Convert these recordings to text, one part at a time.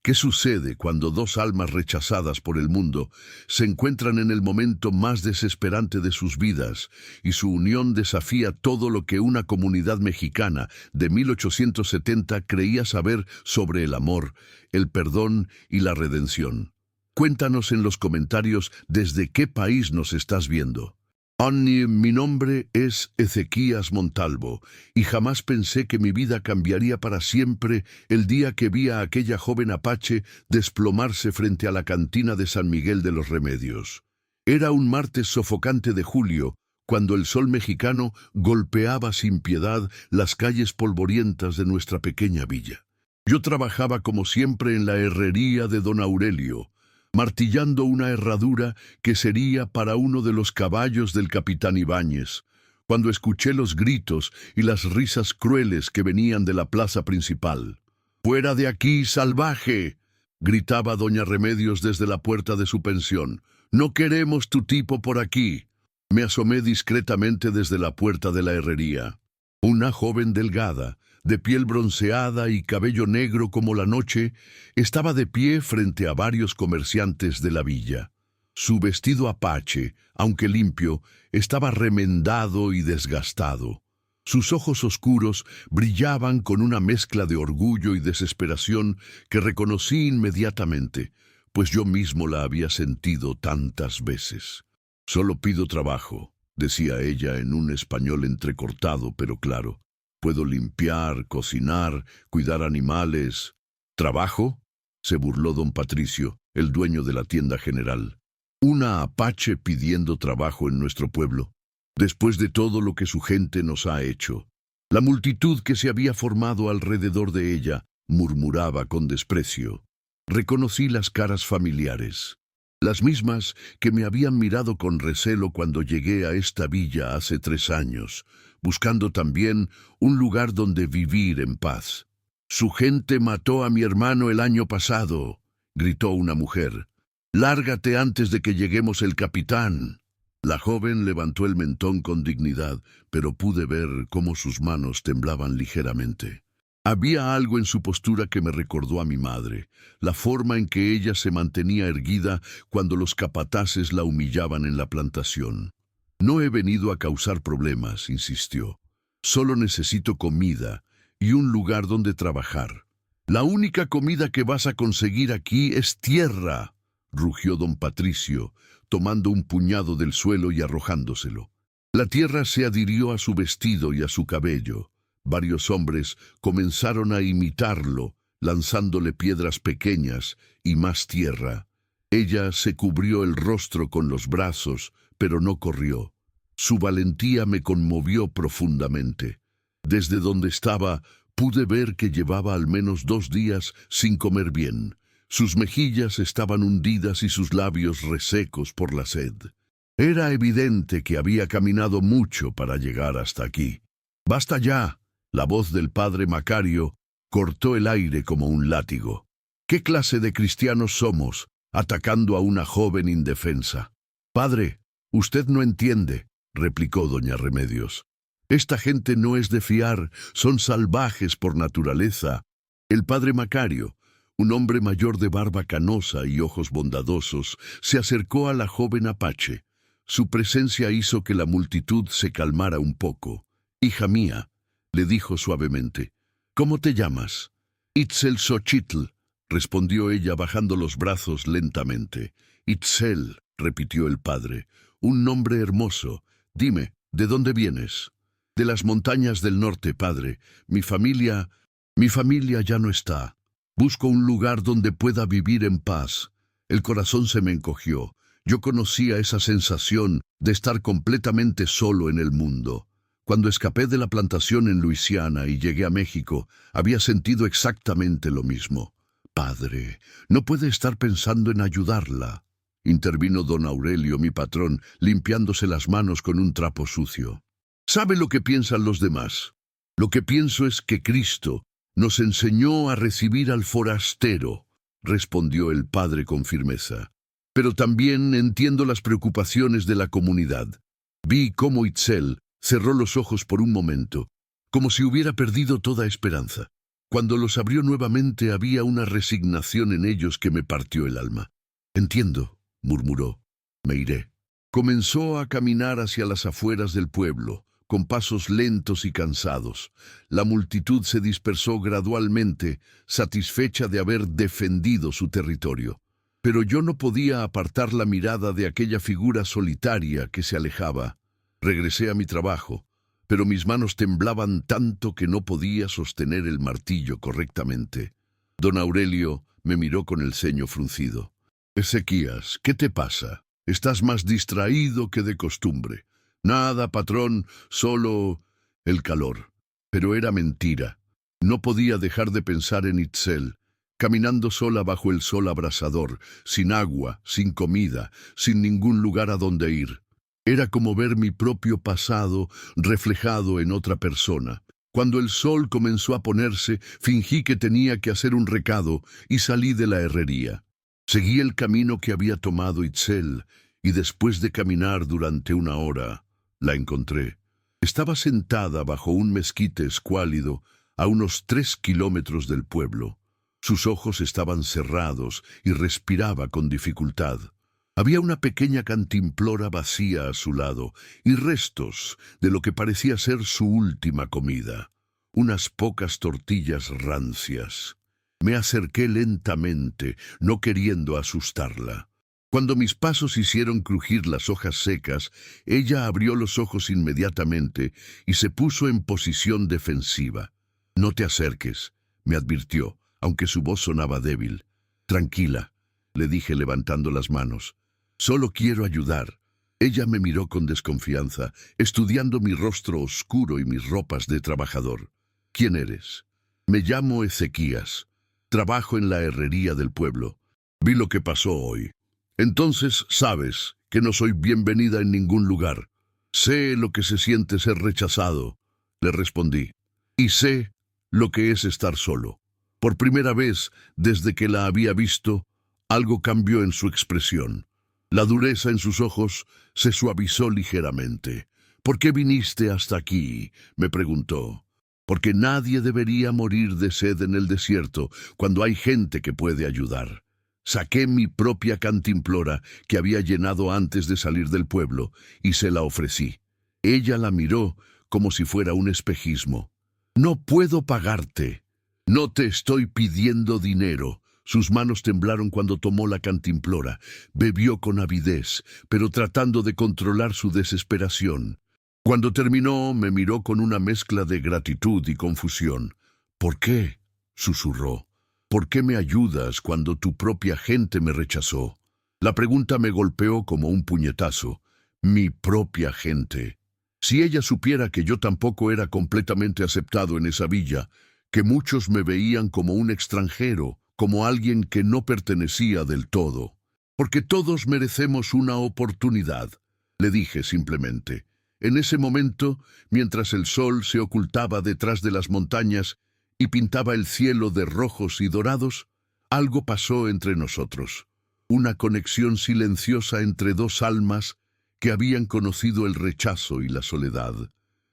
¿Qué sucede cuando dos almas rechazadas por el mundo se encuentran en el momento más desesperante de sus vidas y su unión desafía todo lo que una comunidad mexicana de 1870 creía saber sobre el amor, el perdón y la redención? Cuéntanos en los comentarios desde qué país nos estás viendo. Mi nombre es Ezequías Montalvo y jamás pensé que mi vida cambiaría para siempre el día que vi a aquella joven apache desplomarse frente a la cantina de San Miguel de los Remedios. Era un martes sofocante de julio, cuando el sol mexicano golpeaba sin piedad las calles polvorientas de nuestra pequeña villa. Yo trabajaba como siempre en la herrería de don Aurelio, martillando una herradura que sería para uno de los caballos del capitán Ibáñez, cuando escuché los gritos y las risas crueles que venían de la plaza principal. «¡Fuera de aquí, salvaje!», gritaba doña Remedios desde la puerta de su pensión. «¡No queremos tu tipo por aquí!». Me asomé discretamente desde la puerta de la herrería. Una joven delgada, de piel bronceada y cabello negro como la noche, estaba de pie frente a varios comerciantes de la villa. Su vestido apache, aunque limpio, estaba remendado y desgastado. Sus ojos oscuros brillaban con una mezcla de orgullo y desesperación que reconocí inmediatamente, pues yo mismo la había sentido tantas veces. «Solo pido trabajo», decía ella en un español entrecortado pero claro. «Puedo limpiar, cocinar, cuidar animales». «¿Trabajo?», se burló don Patricio, el dueño de la tienda general. «¿Una apache pidiendo trabajo en nuestro pueblo? Después de todo lo que su gente nos ha hecho». La multitud que se había formado alrededor de ella murmuraba con desprecio. Reconocí las caras familiares, las mismas que me habían mirado con recelo cuando llegué a esta villa hace 3 años, buscando también un lugar donde vivir en paz. «Su gente mató a mi hermano el año pasado», gritó una mujer. «Lárgate antes de que lleguemos el capitán». La joven levantó el mentón con dignidad, pero pude ver cómo sus manos temblaban ligeramente. Había algo en su postura que me recordó a mi madre, la forma en que ella se mantenía erguida cuando los capataces la humillaban en la plantación. «No he venido a causar problemas», insistió. «Solo necesito comida y un lugar donde trabajar». «La única comida que vas a conseguir aquí es tierra», rugió don Patricio, tomando un puñado del suelo y arrojándoselo. La tierra se adhirió a su vestido y a su cabello. Varios hombres comenzaron a imitarlo, lanzándole piedras pequeñas y más tierra. Ella se cubrió el rostro con los brazos, pero no corrió. Su valentía me conmovió profundamente. Desde donde estaba, pude ver que llevaba al menos 2 días sin comer bien. Sus mejillas estaban hundidas y sus labios resecos por la sed. Era evidente que había caminado mucho para llegar hasta aquí. «¡Basta ya!», la voz del padre Macario cortó el aire como un látigo. «¿Qué clase de cristianos somos, atacando a una joven indefensa?» «Padre, usted no entiende», replicó doña Remedios. «Esta gente no es de fiar, son salvajes por naturaleza». El padre Macario, un hombre mayor de barba canosa y ojos bondadosos, se acercó a la joven apache. Su presencia hizo que la multitud se calmara un poco. «Hija mía», le dijo suavemente, «¿cómo te llamas?» «Itzelxochitl», respondió ella bajando los brazos lentamente. «Itzel», repitió el padre, «un nombre hermoso. Dime, ¿de dónde vienes?» «De las montañas del norte, padre. Mi familia ya no está. Busco un lugar donde pueda vivir en paz». El corazón se me encogió. Yo conocía esa sensación de estar completamente solo en el mundo. Cuando escapé de la plantación en Luisiana y llegué a México, había sentido exactamente lo mismo. «Padre, no puede estar pensando en ayudarla», intervino don Aurelio, mi patrón, limpiándose las manos con un trapo sucio. «¿Sabe lo que piensan los demás? Lo que pienso es que Cristo nos enseñó a recibir al forastero», respondió el padre con firmeza. «Pero también entiendo las preocupaciones de la comunidad». Vi cómo Itzel cerró los ojos por un momento, como si hubiera perdido toda esperanza. Cuando los abrió nuevamente había una resignación en ellos que me partió el alma. «Entiendo», murmuró. «Me iré». Comenzó a caminar hacia las afueras del pueblo, con pasos lentos y cansados. La multitud se dispersó gradualmente, satisfecha de haber defendido su territorio. Pero yo no podía apartar la mirada de aquella figura solitaria que se alejaba. Regresé a mi trabajo, pero mis manos temblaban tanto que no podía sostener el martillo correctamente. Don Aurelio me miró con el ceño fruncido. «Ezequías, ¿qué te pasa? Estás más distraído que de costumbre». «Nada, patrón, solo el calor». Pero era mentira. No podía dejar de pensar en Itzel, caminando sola bajo el sol abrasador, sin agua, sin comida, sin ningún lugar a donde ir. Era como ver mi propio pasado reflejado en otra persona. Cuando el sol comenzó a ponerse, fingí que tenía que hacer un recado y salí de la herrería. Seguí el camino que había tomado Itzel y después de caminar durante una hora, la encontré. Estaba sentada bajo un mezquite escuálido a unos 3 kilómetros del pueblo. Sus ojos estaban cerrados y respiraba con dificultad. Había una pequeña cantimplora vacía a su lado y restos de lo que parecía ser su última comida. Unas pocas tortillas rancias. Me acerqué lentamente, no queriendo asustarla. Cuando mis pasos hicieron crujir las hojas secas, ella abrió los ojos inmediatamente y se puso en posición defensiva. «No te acerques», me advirtió, aunque su voz sonaba débil. «Tranquila», le dije levantando las manos. «Solo quiero ayudar». Ella me miró con desconfianza, estudiando mi rostro oscuro y mis ropas de trabajador. «¿Quién eres?» «Me llamo Ezequías. Trabajo en la herrería del pueblo. Vi lo que pasó hoy. Entonces sabes que no soy bienvenida en ningún lugar. Sé lo que se siente ser rechazado», le respondí. «Y sé lo que es estar solo». Por primera vez, desde que la había visto, algo cambió en su expresión. La dureza en sus ojos se suavizó ligeramente. «¿Por qué viniste hasta aquí?», me preguntó. «Porque nadie debería morir de sed en el desierto cuando hay gente que puede ayudar». Saqué mi propia cantimplora que había llenado antes de salir del pueblo y se la ofrecí. Ella la miró como si fuera un espejismo. «No puedo pagarte. No te estoy pidiendo dinero». Sus manos temblaron cuando tomó la cantimplora. Bebió con avidez, pero tratando de controlar su desesperación. Cuando terminó, me miró con una mezcla de gratitud y confusión. «¿Por qué?», susurró. «¿Por qué me ayudas cuando tu propia gente me rechazó?». La pregunta me golpeó como un puñetazo. Mi propia gente. Si ella supiera que yo tampoco era completamente aceptado en esa villa, que muchos me veían como un extranjero, como alguien que no pertenecía del todo. «Porque todos merecemos una oportunidad», le dije simplemente. En ese momento, mientras el sol se ocultaba detrás de las montañas y pintaba el cielo de rojos y dorados, algo pasó entre nosotros. Una conexión silenciosa entre dos almas que habían conocido el rechazo y la soledad.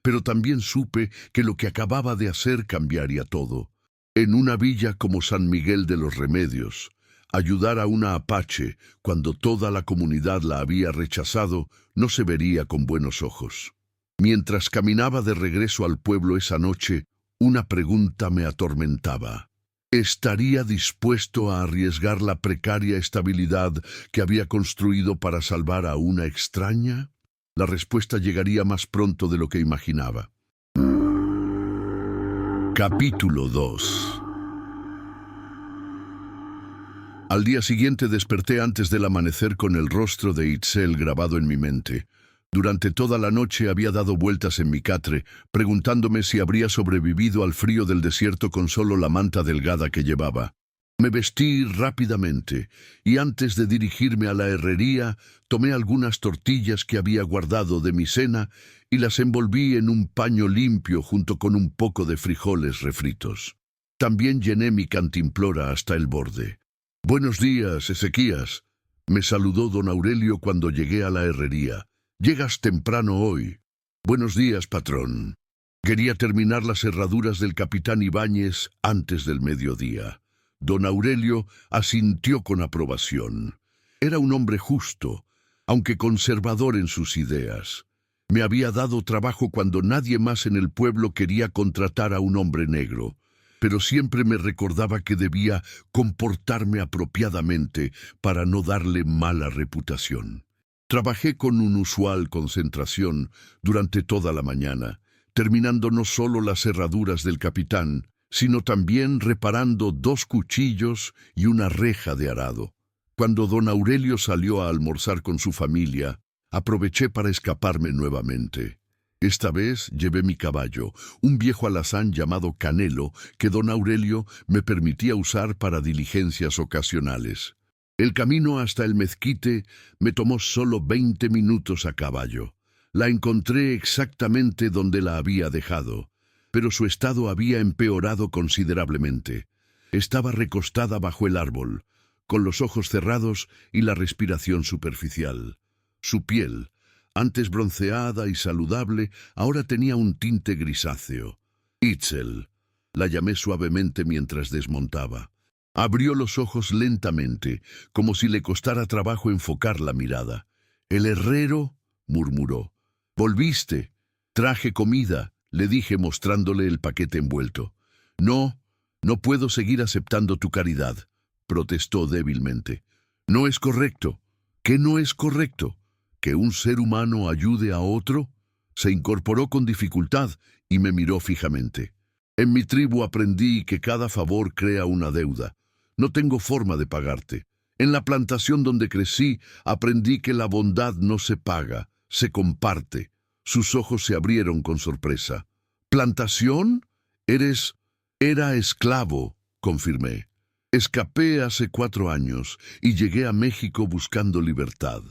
Pero también supe que lo que acababa de hacer cambiaría todo. En una villa como San Miguel de los Remedios, ayudar a una apache cuando toda la comunidad la había rechazado no se vería con buenos ojos. Mientras caminaba de regreso al pueblo esa noche, una pregunta me atormentaba. ¿Estaría dispuesto a arriesgar la precaria estabilidad que había construido para salvar a una extraña? La respuesta llegaría más pronto de lo que imaginaba. Capítulo 2. Al día siguiente desperté antes del amanecer con el rostro de Itzel grabado en mi mente. Durante toda la noche había dado vueltas en mi catre, preguntándome si habría sobrevivido al frío del desierto con solo la manta delgada que llevaba. Me vestí rápidamente y antes de dirigirme a la herrería, tomé algunas tortillas que había guardado de mi cena y las envolví en un paño limpio junto con un poco de frijoles refritos. También llené mi cantimplora hasta el borde. «Buenos días, Ezequías», me saludó don Aurelio cuando llegué a la herrería. «Llegas temprano hoy». «Buenos días, patrón». Quería terminar las herraduras del capitán Ibáñez antes del mediodía. Don Aurelio asintió con aprobación. Era un hombre justo, aunque conservador en sus ideas. Me había dado trabajo cuando nadie más en el pueblo quería contratar a un hombre negro, pero siempre me recordaba que debía comportarme apropiadamente para no darle mala reputación. Trabajé con inusual concentración durante toda la mañana, terminando no solo las herraduras del capitán, sino también reparando 2 cuchillos y una reja de arado. Cuando don Aurelio salió a almorzar con su familia, aproveché para escaparme nuevamente. Esta vez llevé mi caballo, un viejo alazán llamado Canelo, que don Aurelio me permitía usar para diligencias ocasionales. El camino hasta el mezquite me tomó solo 20 minutos a caballo. La encontré exactamente donde la había dejado, pero su estado había empeorado considerablemente. Estaba recostada bajo el árbol, con los ojos cerrados y la respiración superficial. Su piel, antes bronceada y saludable, ahora tenía un tinte grisáceo. Itzel, la llamé suavemente mientras desmontaba. Abrió los ojos lentamente, como si le costara trabajo enfocar la mirada. «El herrero», murmuró. «¿Volviste? Traje comida», le dije mostrándole el paquete envuelto. «No, no puedo seguir aceptando tu caridad», protestó débilmente. «No es correcto». «¿Qué no es correcto? ¿Que un ser humano ayude a otro?». Se incorporó con dificultad y me miró fijamente. «En mi tribu aprendí que cada favor crea una deuda. No tengo forma de pagarte. En la plantación donde crecí aprendí que la bondad no se paga, se comparte». Sus ojos se abrieron con sorpresa. «¿Plantación? Era esclavo», confirmé. «Escapé hace 4 años y llegué a México buscando libertad».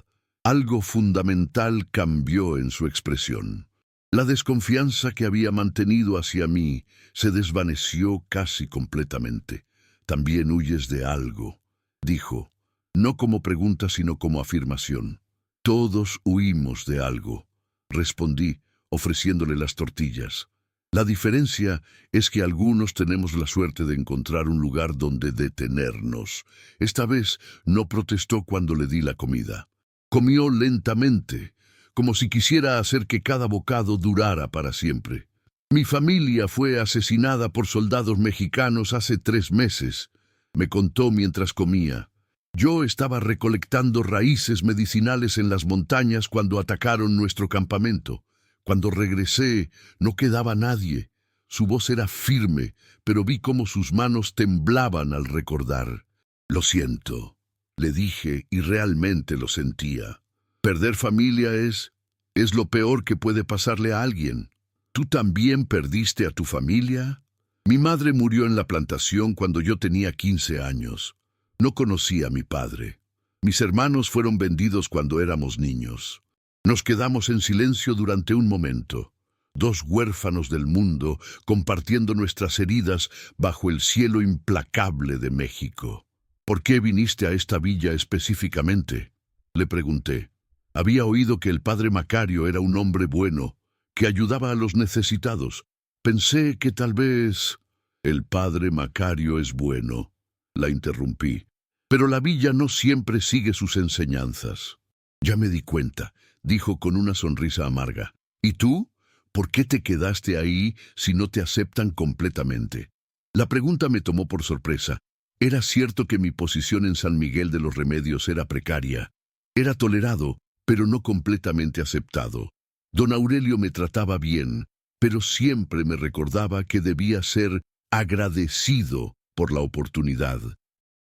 Algo fundamental cambió en su expresión. La desconfianza que había mantenido hacia mí se desvaneció casi completamente. «También huyes de algo», dijo, no como pregunta sino como afirmación. «Todos huimos de algo», respondí, ofreciéndole las tortillas. «La diferencia es que algunos tenemos la suerte de encontrar un lugar donde detenernos». Esta vez no protestó cuando le di la comida. Comió lentamente, como si quisiera hacer que cada bocado durara para siempre. «Mi familia fue asesinada por soldados mexicanos hace 3 meses», me contó mientras comía. «Yo estaba recolectando raíces medicinales en las montañas cuando atacaron nuestro campamento. Cuando regresé, no quedaba nadie». Su voz era firme, pero vi cómo sus manos temblaban al recordar. «Lo siento», le dije, y realmente lo sentía. «Perder familia es lo peor que puede pasarle a alguien». «¿Tú también perdiste a tu familia?». «Mi madre murió en la plantación cuando yo tenía 15 años. No conocí a mi padre. Mis hermanos fueron vendidos cuando éramos niños». Nos quedamos en silencio durante un momento, 2 huérfanos del mundo compartiendo nuestras heridas bajo el cielo implacable de México. «¿Por qué viniste a esta villa específicamente?», le pregunté. Había oído que el padre Macario era un hombre bueno, que ayudaba a los necesitados. Pensé que tal vez... «El padre Macario es bueno», la interrumpí, «pero la villa no siempre sigue sus enseñanzas». «Ya me di cuenta», dijo con una sonrisa amarga. «¿Y tú? ¿Por qué te quedaste ahí si no te aceptan completamente?». La pregunta me tomó por sorpresa. Era cierto que mi posición en San Miguel de los Remedios era precaria. Era tolerado, pero no completamente aceptado. Don Aurelio me trataba bien, pero siempre me recordaba que debía ser agradecido por la oportunidad.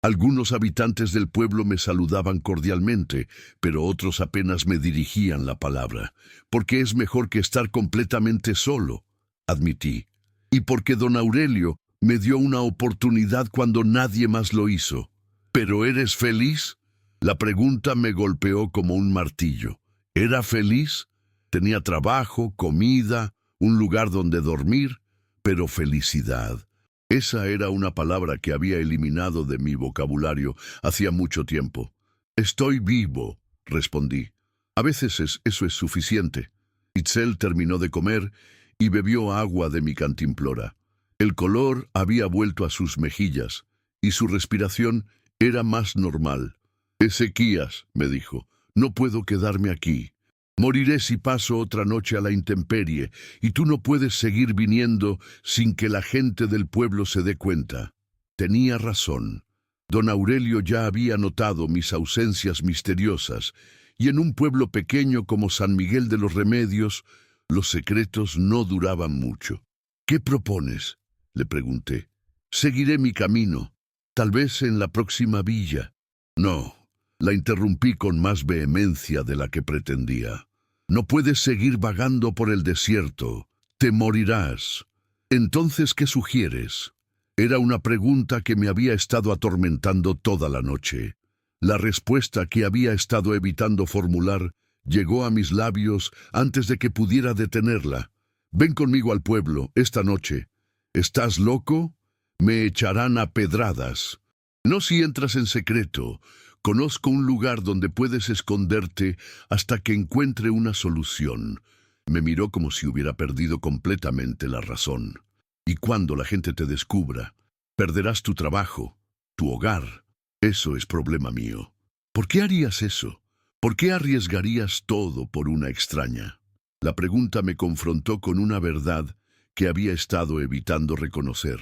Algunos habitantes del pueblo me saludaban cordialmente, pero otros apenas me dirigían la palabra. «Porque es mejor que estar completamente solo», admití. «Y porque don Aurelio me dio una oportunidad cuando nadie más lo hizo». «¿Pero eres feliz?». La pregunta me golpeó como un martillo. ¿Era feliz? Tenía trabajo, comida, un lugar donde dormir, pero felicidad. Esa era una palabra que había eliminado de mi vocabulario hacía mucho tiempo. «Estoy vivo», respondí. «A veces eso es suficiente». Itzel terminó de comer y bebió agua de mi cantimplora. El color había vuelto a sus mejillas, y su respiración era más normal. «Ezequías», me dijo, «no puedo quedarme aquí. Moriré si paso otra noche a la intemperie, y tú no puedes seguir viniendo sin que la gente del pueblo se dé cuenta». Tenía razón. Don Aurelio ya había notado mis ausencias misteriosas, y en un pueblo pequeño como San Miguel de los Remedios, los secretos no duraban mucho. «¿Qué propones?», le pregunté. «Seguiré mi camino, tal vez en la próxima villa». «No», la interrumpí con más vehemencia de la que pretendía. «No puedes seguir vagando por el desierto. Te morirás». «Entonces, ¿qué sugieres?». Era una pregunta que me había estado atormentando toda la noche. La respuesta que había estado evitando formular llegó a mis labios antes de que pudiera detenerla. «Ven conmigo al pueblo esta noche». «¿Estás loco? Me echarán a pedradas». «No si entras en secreto. Conozco un lugar donde puedes esconderte hasta que encuentre una solución». Me miró como si hubiera perdido completamente la razón. «Y cuando la gente te descubra, perderás tu trabajo, tu hogar. Eso es problema mío». «¿Por qué harías eso? ¿Por qué arriesgarías todo por una extraña?». La pregunta me confrontó con una verdad que había estado evitando reconocer.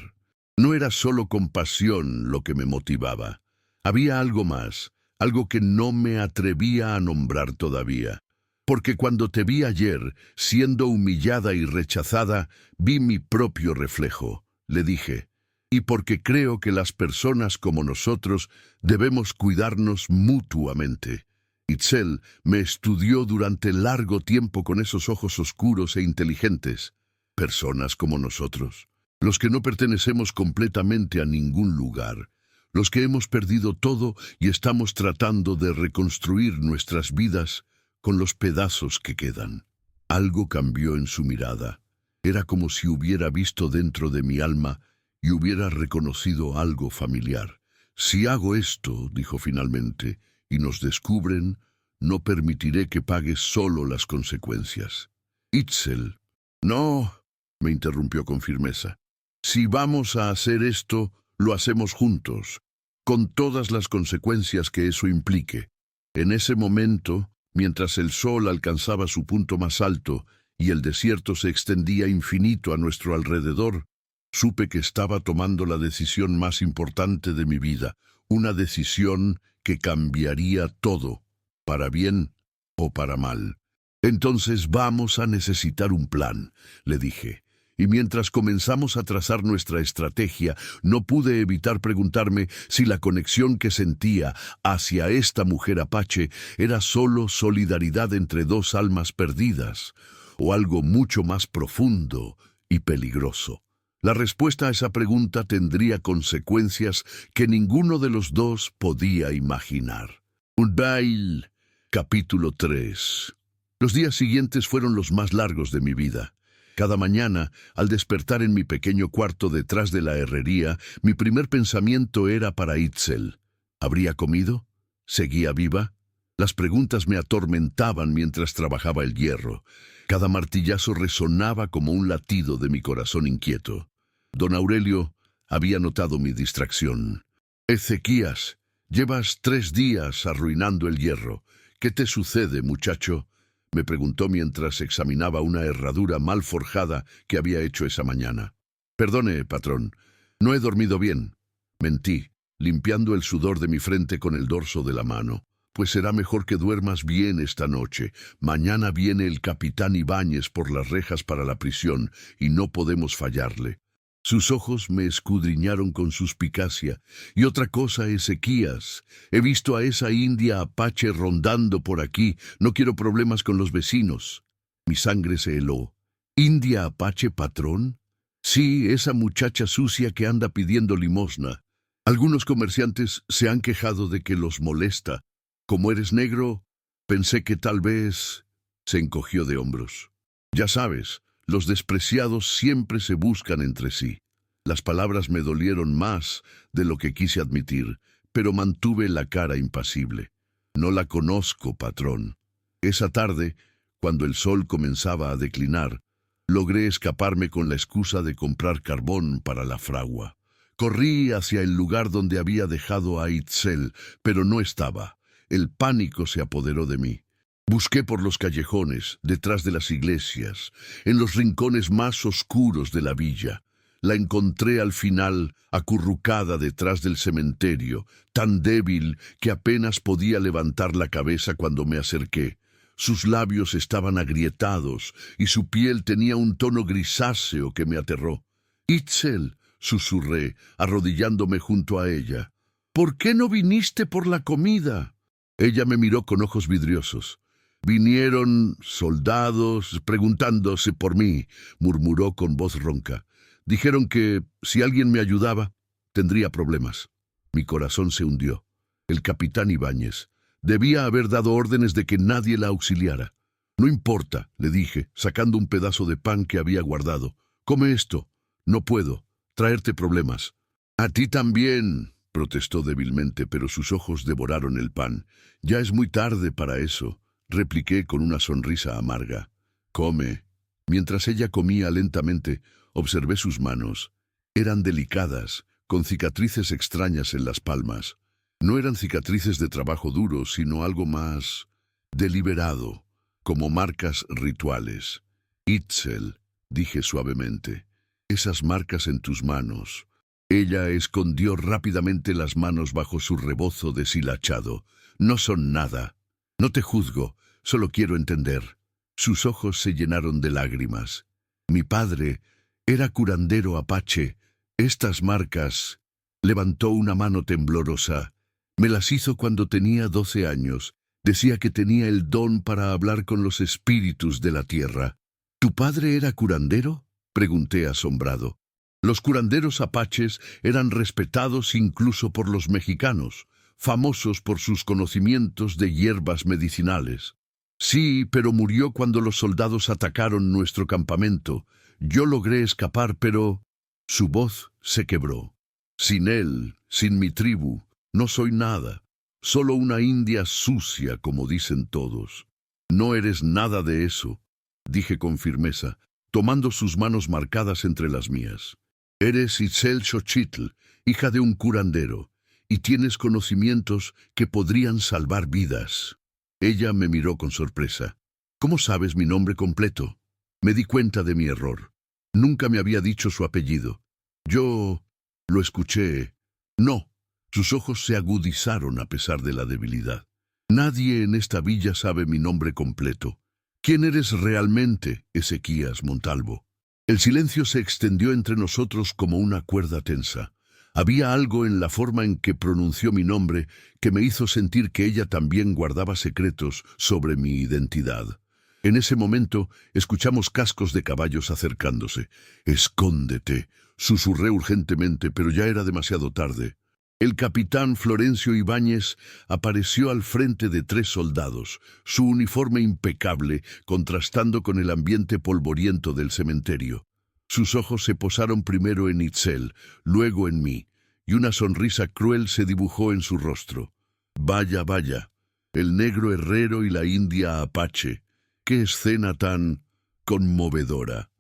No era solo compasión lo que me motivaba. Había algo más, algo que no me atrevía a nombrar todavía. «Porque cuando te vi ayer, siendo humillada y rechazada, vi mi propio reflejo», le dije. «Y porque creo que las personas como nosotros debemos cuidarnos mutuamente». Itzel me estudió durante largo tiempo con esos ojos oscuros e inteligentes. «Personas como nosotros, los que no pertenecemos completamente a ningún lugar, los que hemos perdido todo y estamos tratando de reconstruir nuestras vidas con los pedazos que quedan». Algo cambió en su mirada. Era como si hubiera visto dentro de mi alma y hubiera reconocido algo familiar. «Si hago esto», dijo finalmente, «y nos descubren, no permitiré que pagues solo las consecuencias». «Itzel». «No», me interrumpió con firmeza. «Si vamos a hacer esto, lo hacemos juntos, con todas las consecuencias que eso implique». En ese momento, mientras el sol alcanzaba su punto más alto y el desierto se extendía infinito a nuestro alrededor, supe que estaba tomando la decisión más importante de mi vida, una decisión que cambiaría todo, para bien o para mal. «Entonces vamos a necesitar un plan», le dije. Y mientras comenzamos a trazar nuestra estrategia, no pude evitar preguntarme si la conexión que sentía hacia esta mujer apache era solo solidaridad entre dos almas perdidas, o algo mucho más profundo y peligroso. La respuesta a esa pregunta tendría consecuencias que ninguno de los dos podía imaginar. Un baile. Capítulo 3. Los días siguientes fueron los más largos de mi vida. Cada mañana, al despertar en mi pequeño cuarto detrás de la herrería, mi primer pensamiento era para Itzel. ¿Habría comido? ¿Seguía viva? Las preguntas me atormentaban mientras trabajaba el hierro. Cada martillazo resonaba como un latido de mi corazón inquieto. Don Aurelio había notado mi distracción. «Ezequías, llevas 3 días arruinando el hierro. ¿Qué te sucede, muchacho?», me preguntó mientras examinaba una herradura mal forjada que había hecho esa mañana. «Perdone, patrón, no he dormido bien». Mentí, limpiando el sudor de mi frente con el dorso de la mano. «Pues será mejor que duermas bien esta noche. Mañana viene el capitán Ibáñez por las rejas para la prisión y no podemos fallarle». Sus ojos me escudriñaron con suspicacia. «Y otra cosa, Ezequías, he visto a esa india apache rondando por aquí. No quiero problemas con los vecinos». Mi sangre se heló. «¿India apache, patrón?». «Sí, esa muchacha sucia que anda pidiendo limosna. Algunos comerciantes se han quejado de que los molesta. Como eres negro, pensé que tal vez...». Se encogió de hombros. «Ya sabes, los despreciados siempre se buscan entre sí». Las palabras me dolieron más de lo que quise admitir, pero mantuve la cara impasible. «No la conozco, patrón». Esa tarde, cuando el sol comenzaba a declinar, Logré escaparme con la excusa de comprar carbón para la fragua. Corrí hacia el lugar donde había dejado a Itzel, pero no estaba. El pánico se apoderó de mí. Busqué por los callejones, detrás de las iglesias, en los rincones más oscuros de la villa. La encontré al final, acurrucada detrás del cementerio, tan débil que apenas podía levantar la cabeza cuando me acerqué. Sus labios estaban agrietados y su piel tenía un tono grisáceo que me aterró. «Itzel», susurré, arrodillándome junto a ella. «¿Por qué no viniste por la comida?» Ella me miró con ojos vidriosos. «Vinieron soldados preguntándose por mí», murmuró con voz ronca. «Dijeron que si alguien me ayudaba, tendría problemas». Mi corazón se hundió. El capitán Ibáñez. Debía haber dado órdenes de que nadie la auxiliara. «No importa», le dije, sacando un pedazo de pan que había guardado. «Come esto». «No puedo. Traerte problemas». «A ti también», protestó débilmente, pero sus ojos devoraron el pan. «Ya es muy tarde para eso», repliqué con una sonrisa amarga. «Come». Mientras ella comía lentamente, observé sus manos. Eran delicadas, con cicatrices extrañas en las palmas. No eran cicatrices de trabajo duro, sino algo más deliberado, como marcas rituales. «Itzel», dije suavemente, «esas marcas en tus manos». Ella escondió rápidamente las manos bajo su rebozo deshilachado. «No son nada. No te juzgo, solo quiero entender». Sus ojos se llenaron de lágrimas. «Mi padre era curandero apache. Estas marcas...» Levantó una mano temblorosa. «Me las hizo cuando tenía 12 años. Decía que tenía el don para hablar con los espíritus de la tierra». «¿Tu padre era curandero?», pregunté asombrado. Los curanderos apaches eran respetados incluso por los mexicanos, famosos por sus conocimientos de hierbas medicinales. «Sí, pero murió cuando los soldados atacaron nuestro campamento. Yo logré escapar, pero...» Su voz se quebró. «Sin él, sin mi tribu, no soy nada. Solo una india sucia, como dicen todos». «No eres nada de eso», dije con firmeza, tomando sus manos marcadas entre las mías. «Eres Itzel Xochitl, hija de un curandero, y tienes conocimientos que podrían salvar vidas». Ella me miró con sorpresa. «¿Cómo sabes mi nombre completo?» Me di cuenta de mi error. Nunca me había dicho su apellido. «Yo... lo escuché». «No». Sus ojos se agudizaron a pesar de la debilidad. «Nadie en esta villa sabe mi nombre completo. ¿Quién eres realmente, Ezequías Montalvo?» El silencio se extendió entre nosotros como una cuerda tensa. Había algo en la forma en que pronunció mi nombre que me hizo sentir que ella también guardaba secretos sobre mi identidad. En ese momento escuchamos cascos de caballos acercándose. «Escóndete», susurré urgentemente, pero ya era demasiado tarde. El capitán Florencio Ibáñez apareció al frente de 3 soldados, su uniforme impecable contrastando con el ambiente polvoriento del cementerio. Sus ojos se posaron primero en Itzel, luego en mí, y una sonrisa cruel se dibujó en su rostro. «Vaya, vaya, el negro herrero y la india apache. ¡Qué escena tan conmovedora!»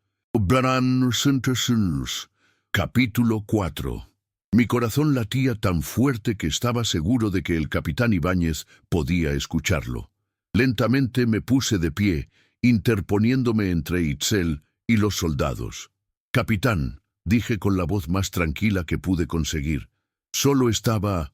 Capítulo 4. Mi corazón latía tan fuerte que estaba seguro de que el capitán Ibáñez podía escucharlo. Lentamente me puse de pie, interponiéndome entre Itzel y los soldados. «Capitán», dije con la voz más tranquila que pude conseguir, «solo estabas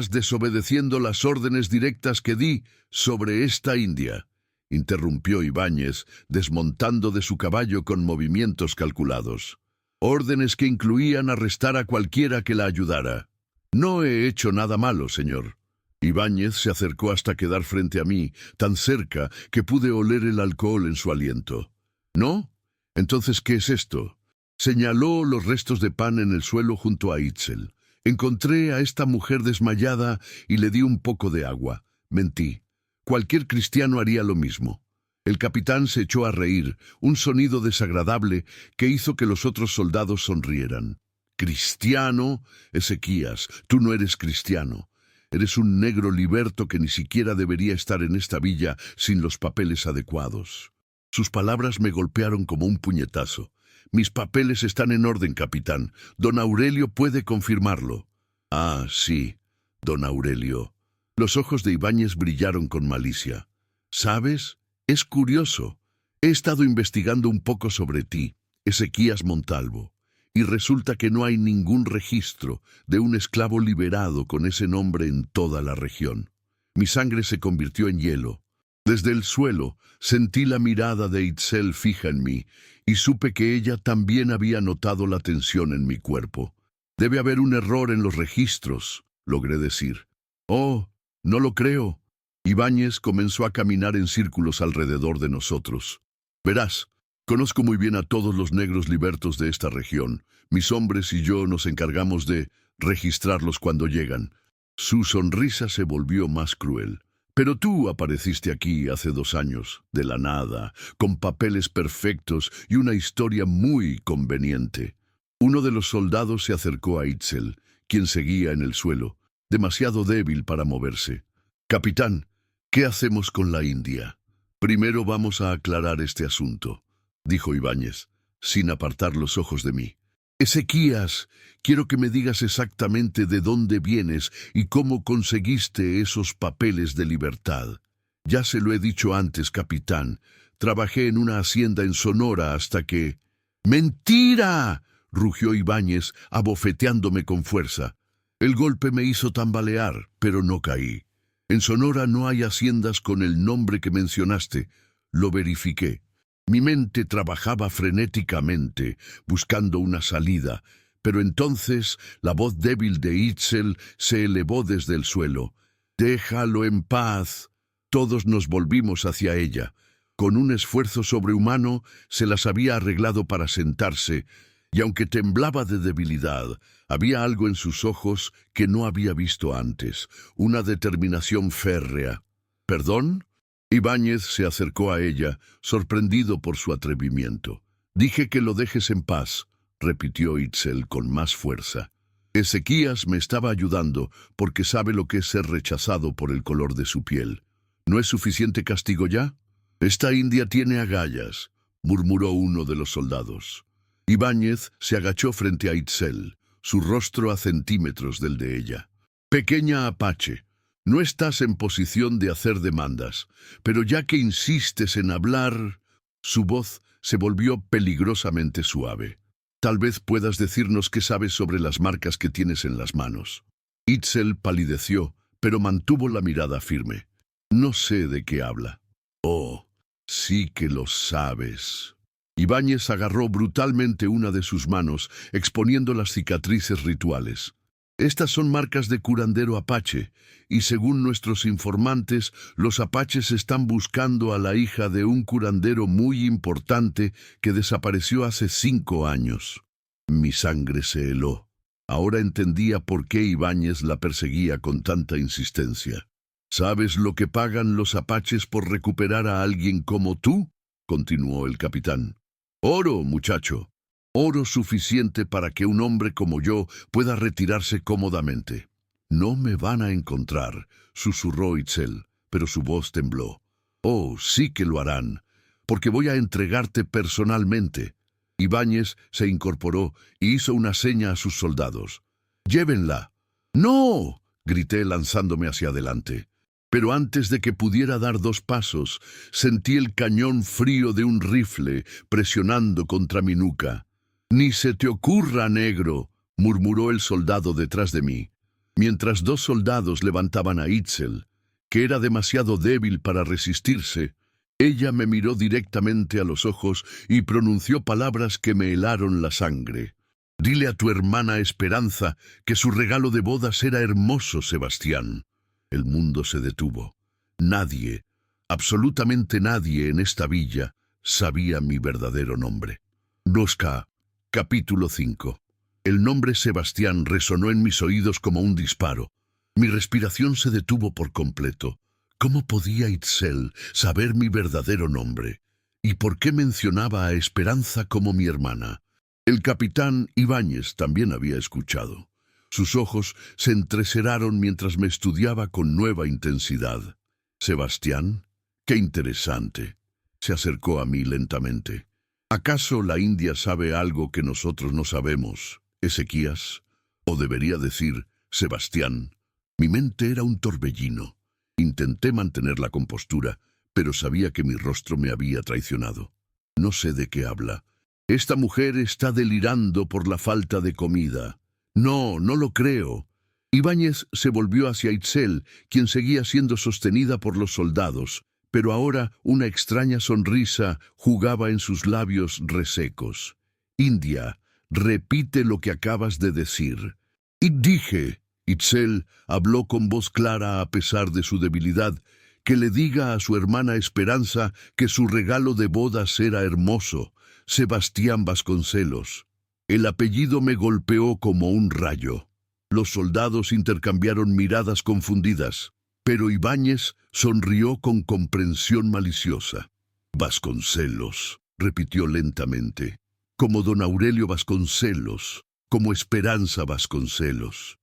desobedeciendo las órdenes directas que di sobre esta india», interrumpió Ibáñez, desmontando de su caballo con movimientos calculados. «Órdenes que incluían arrestar a cualquiera que la ayudara». «No he hecho nada malo, señor». Ibáñez se acercó hasta quedar frente a mí, tan cerca que pude oler el alcohol en su aliento. «¿No? Entonces, ¿qué es esto?» Señaló los restos de pan en el suelo junto a Itzel. «Encontré a esta mujer desmayada y le di un poco de agua. Mentí. Cualquier cristiano haría lo mismo». El capitán se echó a reír, un sonido desagradable que hizo que los otros soldados sonrieran. «¿Cristiano? Ezequías, tú no eres cristiano. Eres un negro liberto que ni siquiera debería estar en esta villa sin los papeles adecuados». Sus palabras me golpearon como un puñetazo. Mis papeles están en orden, capitán. Don Aurelio puede confirmarlo. Ah, sí, don Aurelio. Los ojos de Ibáñez brillaron con malicia. ¿Sabes? Es curioso. He estado investigando un poco sobre ti, Ezequías Montalvo, y resulta que no hay ningún registro de un esclavo liberado con ese nombre en toda la región. Mi sangre se convirtió en hielo. Desde el suelo sentí la mirada de Itzel fija en mí y supe que ella también había notado la tensión en mi cuerpo. Debe haber un error en los registros, logré decir. Oh, no lo creo. Ibáñez comenzó a caminar en círculos alrededor de nosotros. Verás, conozco muy bien a todos los negros libertos de esta región. Mis hombres y yo nos encargamos de registrarlos cuando llegan. Su sonrisa se volvió más cruel. Pero tú apareciste aquí hace 2 años, de la nada, con papeles perfectos y una historia muy conveniente. Uno de los soldados se acercó a Itzel, quien seguía en el suelo, demasiado débil para moverse. Capitán, ¿qué hacemos con la India? Primero vamos a aclarar este asunto, dijo Ibáñez, sin apartar los ojos de mí. Ezequías, quiero que me digas exactamente de dónde vienes y cómo conseguiste esos papeles de libertad. Ya se lo he dicho antes, capitán. Trabajé en una hacienda en Sonora hasta que... ¡Mentira!, rugió Ibáñez, abofeteándome con fuerza. El golpe me hizo tambalear, pero no caí. En Sonora no hay haciendas con el nombre que mencionaste. Lo verifiqué. Mi mente trabajaba frenéticamente, buscando una salida, pero entonces la voz débil de Itzel se elevó desde el suelo. «Déjalo en paz». Todos nos volvimos hacia ella. Con un esfuerzo sobrehumano se las había arreglado para sentarse, y aunque temblaba de debilidad, había algo en sus ojos que no había visto antes, una determinación férrea. ¿Perdón? Ibáñez se acercó a ella, sorprendido por su atrevimiento. «Dije que lo dejes en paz», repitió Itzel con más fuerza. Ezequías me estaba ayudando porque sabe lo que es ser rechazado por el color de su piel. ¿No es suficiente castigo ya? «Esta india tiene agallas», murmuró uno de los soldados. Ibáñez se agachó frente a Itzel, su rostro a centímetros del de ella. «Pequeña Apache, no estás en posición de hacer demandas, pero ya que insistes en hablar...» Su voz se volvió peligrosamente suave. «Tal vez puedas decirnos qué sabes sobre las marcas que tienes en las manos». Itzel palideció, pero mantuvo la mirada firme. «No sé de qué habla». «Oh, sí que lo sabes». Ibáñez agarró brutalmente una de sus manos, exponiendo las cicatrices rituales. «Estas son marcas de curandero apache, y según nuestros informantes, los apaches están buscando a la hija de un curandero muy importante que desapareció hace 5 años». Mi sangre se heló. Ahora entendía por qué Ibáñez la perseguía con tanta insistencia. «¿Sabes lo que pagan los apaches por recuperar a alguien como tú?», continuó el capitán. «Oro, muchacho. Oro suficiente para que un hombre como yo pueda retirarse cómodamente». «No me van a encontrar», susurró Itzel, pero su voz tembló. «Oh, sí que lo harán, porque voy a entregarte personalmente». Ibáñez se incorporó y hizo una seña a sus soldados. «¡Llévenla!». «¡No!», grité lanzándome hacia adelante. Pero antes de que pudiera dar 2 pasos, sentí el cañón frío de un rifle presionando contra mi nuca. «Ni se te ocurra, negro», murmuró el soldado detrás de mí, mientras 2 soldados levantaban a Itzel, que era demasiado débil para resistirse. Ella me miró directamente a los ojos y pronunció palabras que me helaron la sangre. «Dile a tu hermana Esperanza que su regalo de bodas era hermoso, Sebastián». El mundo se detuvo. Nadie, absolutamente nadie en esta villa, sabía mi verdadero nombre. Nosca, capítulo 5. El nombre Sebastián resonó en mis oídos como un disparo. Mi respiración se detuvo por completo. ¿Cómo podía Itzel saber mi verdadero nombre? ¿Y por qué mencionaba a Esperanza como mi hermana? El capitán Ibáñez también había escuchado. Sus ojos se entrecerraron mientras me estudiaba con nueva intensidad. «Sebastián, qué interesante. Se acercó a mí lentamente. ¿Acaso la India sabe algo que nosotros no sabemos, Ezequías? O debería decir, Sebastián. Mi mente era un torbellino. Intenté mantener la compostura, pero sabía que mi rostro me había traicionado. No sé de qué habla. Esta mujer está delirando por la falta de comida. No, no lo creo. Ibáñez se volvió hacia Itzel, quien seguía siendo sostenida por los soldados, pero ahora una extraña sonrisa jugaba en sus labios resecos. India, repite lo que acabas de decir. Y dije, Itzel habló con voz clara a pesar de su debilidad, que le diga a su hermana Esperanza que su regalo de bodas era hermoso, Sebastián Vasconcelos. El apellido me golpeó como un rayo. Los soldados intercambiaron miradas confundidas, pero Ibáñez sonrió con comprensión maliciosa. Vasconcelos, repitió lentamente, como don Aurelio Vasconcelos, como Esperanza Vasconcelos.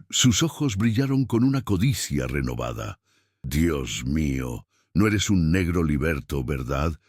Sus ojos brillaron con una codicia renovada. Dios mío, no eres un negro liberto, ¿verdad?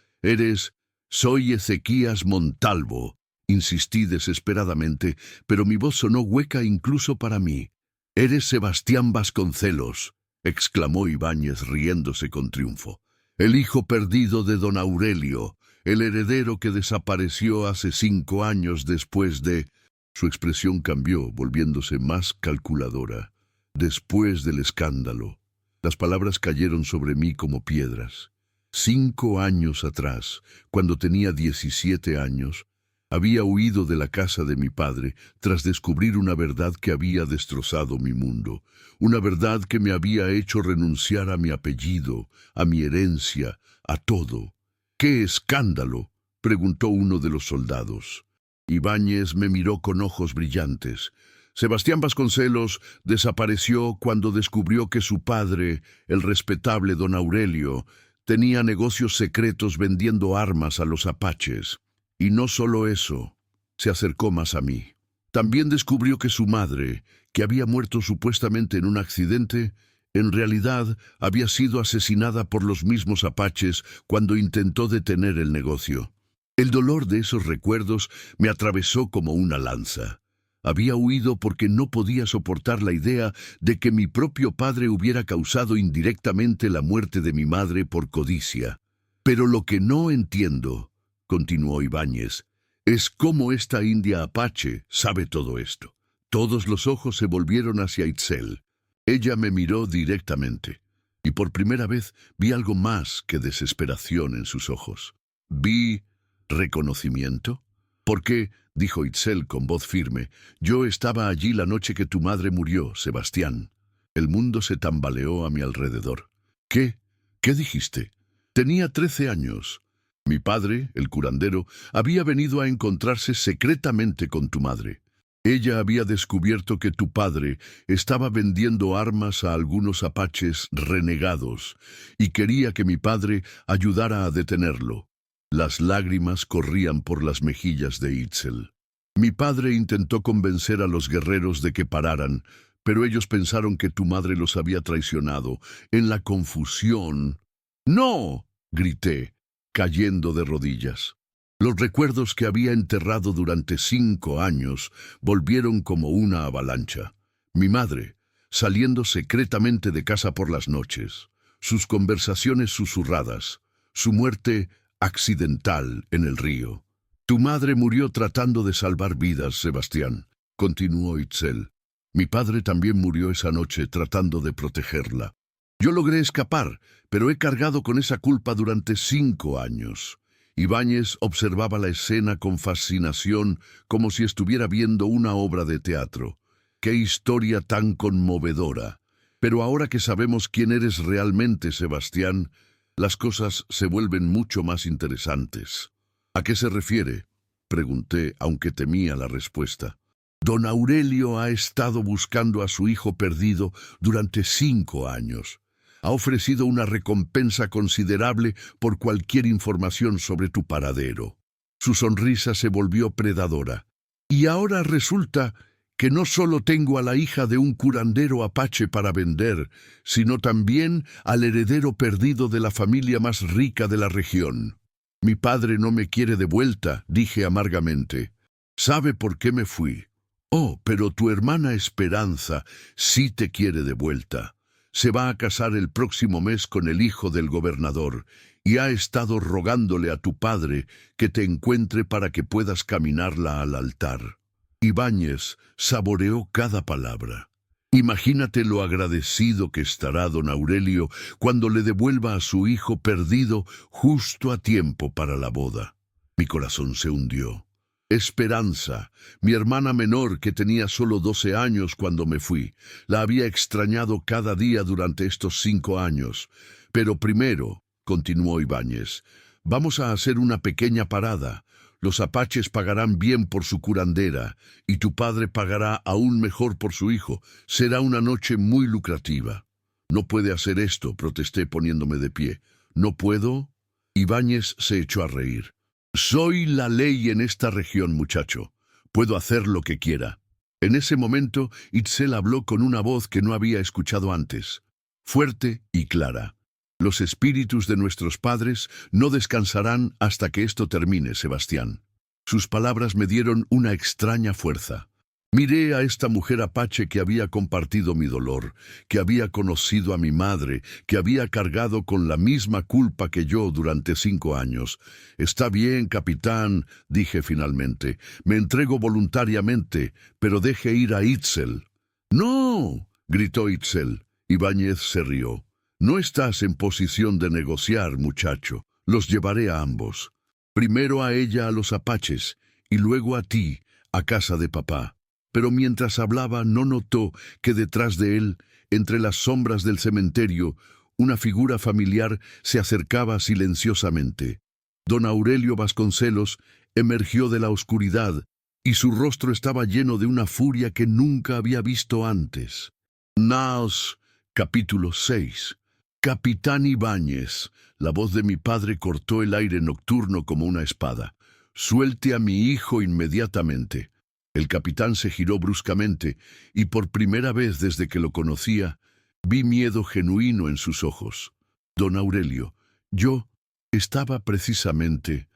Soy Ezequías Montalvo. Insistí desesperadamente, pero mi voz sonó hueca incluso para mí. Eres Sebastián Vasconcelos, exclamó Ibáñez riéndose con triunfo. El hijo perdido de don Aurelio, el heredero que desapareció hace 5 años después de... Su expresión cambió, volviéndose más calculadora. Después del escándalo. Las palabras cayeron sobre mí como piedras. 5 años atrás, cuando tenía 17 años, había huido de la casa de mi padre tras descubrir una verdad que había destrozado mi mundo, una verdad que me había hecho renunciar a mi apellido, a mi herencia, a todo. —¿Qué escándalo? —preguntó uno de los soldados. Ibáñez me miró con ojos brillantes. Sebastián Vasconcelos desapareció cuando descubrió que su padre, el respetable don Aurelio, tenía negocios secretos vendiendo armas a los apaches. Y no solo eso, se acercó más a mí. También descubrió que su madre, que había muerto supuestamente en un accidente, en realidad había sido asesinada por los mismos apaches cuando intentó detener el negocio. El dolor de esos recuerdos me atravesó como una lanza. Había huido porque no podía soportar la idea de que mi propio padre hubiera causado indirectamente la muerte de mi madre por codicia. Pero lo que no entiendo, continuó Ibáñez, es cómo esta india apache sabe todo esto. Todos los ojos se volvieron hacia Itzel. Ella me miró directamente, y por primera vez vi algo más que desesperación en sus ojos. Vi reconocimiento. Porque, dijo Itzel con voz firme, yo estaba allí la noche que tu madre murió, Sebastián. El mundo se tambaleó a mi alrededor. ¿Qué? ¿Qué dijiste? Tenía 13 años. Mi padre, el curandero, había venido a encontrarse secretamente con tu madre. Ella había descubierto que tu padre estaba vendiendo armas a algunos apaches renegados y quería que mi padre ayudara a detenerlo. Las lágrimas corrían por las mejillas de Itzel. Mi padre intentó convencer a los guerreros de que pararan, pero ellos pensaron que tu madre los había traicionado. En la confusión... ¡No! —grité, cayendo de rodillas. Los recuerdos que había enterrado durante 5 años volvieron como una avalancha. Mi madre, saliendo secretamente de casa por las noches, sus conversaciones susurradas, su muerte accidental en el río. Tu madre murió tratando de salvar vidas, Sebastián, continuó Itzel. Mi padre también murió esa noche tratando de protegerla. Yo logré escapar, pero he cargado con esa culpa durante 5 años. Ibáñez observaba la escena con fascinación, como si estuviera viendo una obra de teatro. ¡Qué historia tan conmovedora! Pero ahora que sabemos quién eres realmente, Sebastián, las cosas se vuelven mucho más interesantes. ¿A qué se refiere? Pregunté, aunque temía la respuesta. Don Aurelio ha estado buscando a su hijo perdido durante 5 años. Ha ofrecido una recompensa considerable por cualquier información sobre tu paradero. Su sonrisa se volvió predadora. Y ahora resulta que no solo tengo a la hija de un curandero apache para vender, sino también al heredero perdido de la familia más rica de la región. Mi padre no me quiere de vuelta, dije amargamente. ¿Sabe por qué me fui? Oh, pero tu hermana Esperanza sí te quiere de vuelta. Se va a casar el próximo mes con el hijo del gobernador y ha estado rogándole a tu padre que te encuentre para que puedas caminarla al altar. Ibáñez saboreó cada palabra. Imagínate lo agradecido que estará don Aurelio cuando le devuelva a su hijo perdido justo a tiempo para la boda. Mi corazón se hundió. Esperanza, mi hermana menor que tenía solo 12 años cuando me fui, la había extrañado cada día durante estos 5 años. Pero primero, continuó Ibáñez, vamos a hacer una pequeña parada. Los apaches pagarán bien por su curandera, y tu padre pagará aún mejor por su hijo. Será una noche muy lucrativa. No puede hacer esto, protesté poniéndome de pie. ¿No puedo? Ibáñez se echó a reír. Soy la ley en esta región, muchacho. Puedo hacer lo que quiera. En ese momento, Itzel habló con una voz que no había escuchado antes, fuerte y clara. Los espíritus de nuestros padres no descansarán hasta que esto termine, Sebastián. Sus palabras me dieron una extraña fuerza. Miré a esta mujer apache que había compartido mi dolor, que había conocido a mi madre, que había cargado con la misma culpa que yo durante 5 años. Está bien, capitán, dije finalmente. Me entrego voluntariamente, pero deje ir a Itzel. ¡No!, gritó Itzel. Ibáñez se rió. No estás en posición de negociar, muchacho. Los llevaré a ambos. Primero a ella a los apaches, y luego a ti, a casa de papá. Pero mientras hablaba no notó que detrás de él, entre las sombras del cementerio, una figura familiar se acercaba silenciosamente. Don Aurelio Vasconcelos emergió de la oscuridad y su rostro estaba lleno de una furia que nunca había visto antes. Naos, capítulo 6. Capitán Ibáñez, la voz de mi padre cortó el aire nocturno como una espada. Suelte a mi hijo inmediatamente. El capitán se giró bruscamente, y por primera vez desde que lo conocía, vi miedo genuino en sus ojos. Don Aurelio, yo estaba precisamente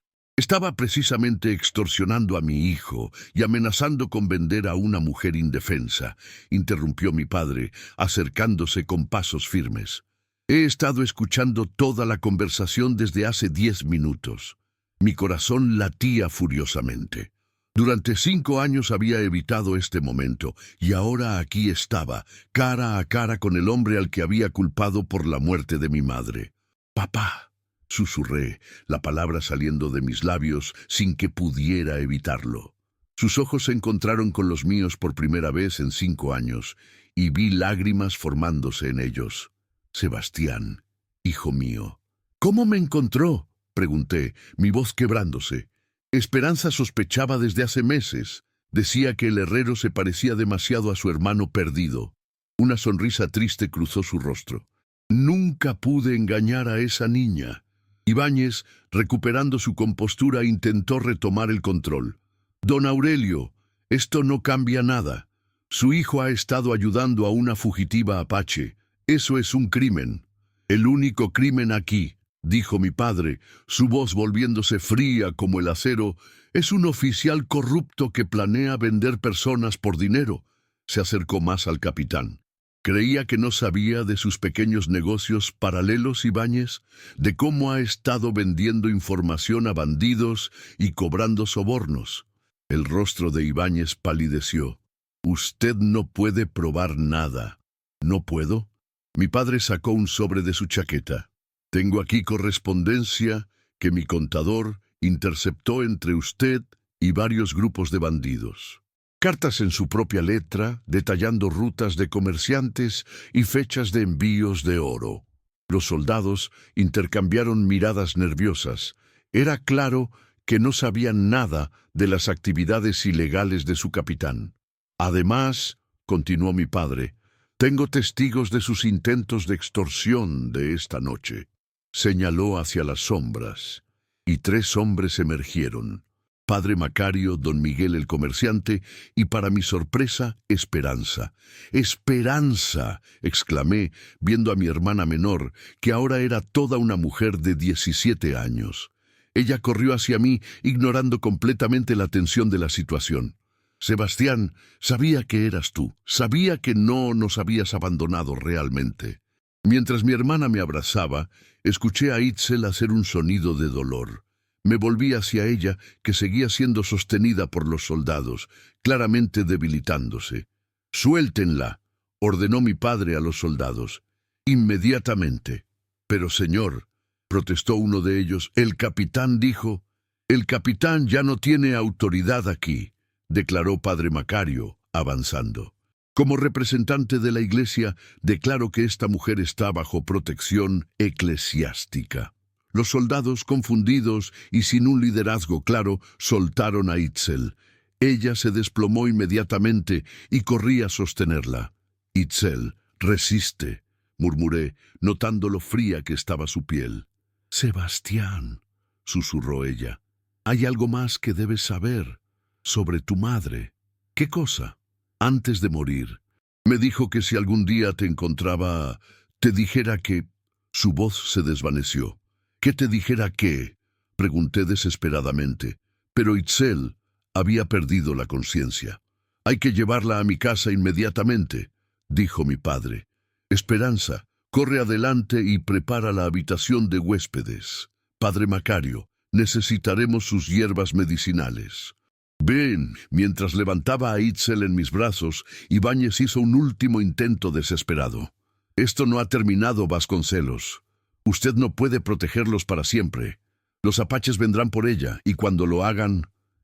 extorsionando a mi hijo y amenazando con vender a una mujer indefensa, interrumpió mi padre, acercándose con pasos firmes. He estado escuchando toda la conversación desde hace 10 minutos. Mi corazón latía furiosamente. Durante 5 años había evitado este momento, y ahora aquí estaba, cara a cara con el hombre al que había culpado por la muerte de mi madre. «Papá», susurré, la palabra saliendo de mis labios sin que pudiera evitarlo. Sus ojos se encontraron con los míos por primera vez en 5 años, y vi lágrimas formándose en ellos. «Sebastián, hijo mío». «¿Cómo me encontró?», pregunté, mi voz quebrándose. Esperanza sospechaba desde hace meses. Decía que el herrero se parecía demasiado a su hermano perdido. Una sonrisa triste cruzó su rostro. Nunca pude engañar a esa niña. Ibáñez, recuperando su compostura, intentó retomar el control. Don Aurelio, esto no cambia nada. Su hijo ha estado ayudando a una fugitiva apache. Eso es un crimen. El único crimen aquí, dijo mi padre, su voz volviéndose fría como el acero, es un oficial corrupto que planea vender personas por dinero. Se acercó más al capitán. Creía que no sabía de sus pequeños negocios paralelos, Ibáñez, de cómo ha estado vendiendo información a bandidos y cobrando sobornos. El rostro de Ibáñez palideció. Usted no puede probar nada. ¿No puedo? Mi padre sacó un sobre de su chaqueta. Tengo aquí correspondencia que mi contador interceptó entre usted y varios grupos de bandidos. Cartas en su propia letra, detallando rutas de comerciantes y fechas de envíos de oro. Los soldados intercambiaron miradas nerviosas. Era claro que no sabían nada de las actividades ilegales de su capitán. Además, continuó mi padre, tengo testigos de sus intentos de extorsión de esta noche. Señaló hacia las sombras, y 3 hombres emergieron. Padre Macario, don Miguel el comerciante y, para mi sorpresa, Esperanza. ¡Esperanza!, exclamé, viendo a mi hermana menor, que ahora era toda una mujer de 17 años. Ella corrió hacia mí, ignorando completamente la tensión de la situación. Sebastián, sabía que eras tú, sabía que no nos habías abandonado realmente. Mientras mi hermana me abrazaba, escuché a Itzel hacer un sonido de dolor. Me volví hacia ella, que seguía siendo sostenida por los soldados, claramente debilitándose. «Suéltenla», ordenó mi padre a los soldados. «Inmediatamente». «Pero, señor», protestó uno de ellos, «el capitán dijo». «El capitán ya no tiene autoridad aquí», declaró Padre Macario, avanzando. «Como representante de la Iglesia, declaro que esta mujer está bajo protección eclesiástica». Los soldados, confundidos y sin un liderazgo claro, soltaron a Itzel. Ella se desplomó inmediatamente y corrí a sostenerla. «Itzel, resiste», murmuré, notando lo fría que estaba su piel. «Sebastián», susurró ella, «hay algo más que debes saber sobre tu madre». «¿Qué cosa?» «Antes de morir, me dijo que si algún día te encontraba, te dijera que...». Su voz se desvaneció. «¿Qué te dijera qué?», pregunté desesperadamente, pero Itzel había perdido la conciencia. «Hay que llevarla a mi casa inmediatamente», dijo mi padre. «Esperanza, corre adelante y prepara la habitación de huéspedes. Padre Macario, necesitaremos sus hierbas medicinales». «Ven». Mientras levantaba a Itzel en mis brazos, Ibáñez hizo un último intento desesperado. «Esto no ha terminado, Vasconcelos. Usted no puede protegerlos para siempre. Los apaches vendrán por ella, y cuando lo hagan,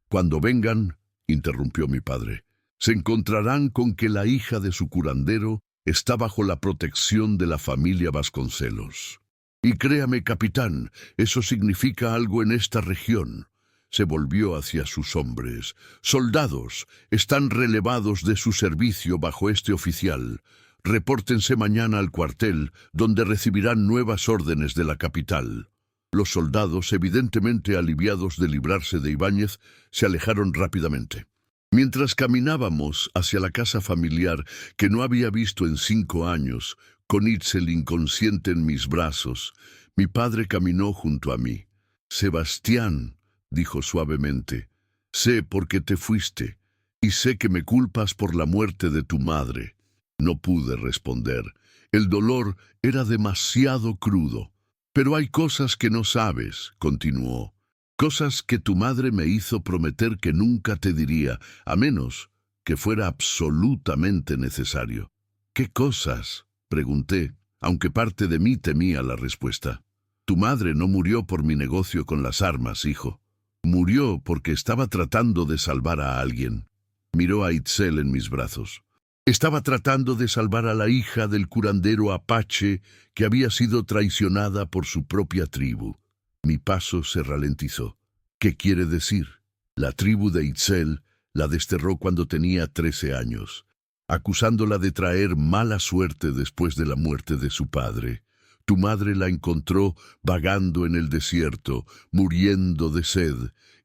cuando vengan», interrumpió mi padre, «se encontrarán con que la hija de su curandero está bajo la protección de la familia Vasconcelos. Y créame, capitán, eso significa algo en esta región». Se volvió hacia sus hombres. «Soldados, están relevados de su servicio bajo este oficial. Repórtense mañana al cuartel, donde recibirán nuevas órdenes de la capital». Los soldados, evidentemente aliviados de librarse de Ibáñez, se alejaron rápidamente. Mientras caminábamos hacia la casa familiar, que no había visto en 5 años, con Itzel inconsciente en mis brazos, mi padre caminó junto a mí. «Sebastián», dijo suavemente, «sé por qué te fuiste, y sé que me culpas por la muerte de tu madre». No pude responder. El dolor era demasiado crudo. «Pero hay cosas que no sabes», continuó. «Cosas que tu madre me hizo prometer que nunca te diría, a menos que fuera absolutamente necesario». «¿Qué cosas?», pregunté, aunque parte de mí temía la respuesta. «Tu madre no murió por mi negocio con las armas, hijo. Murió porque estaba tratando de salvar a alguien». Miró a Itzel en mis brazos. «Estaba tratando de salvar a la hija del curandero apache que había sido traicionada por su propia tribu». Mi paso se ralentizó. «¿Qué quiere decir?». La tribu de Itzel la desterró cuando tenía 13 años, acusándola de traer mala suerte después de la muerte de su padre. Tu madre la encontró vagando en el desierto, muriendo de sed,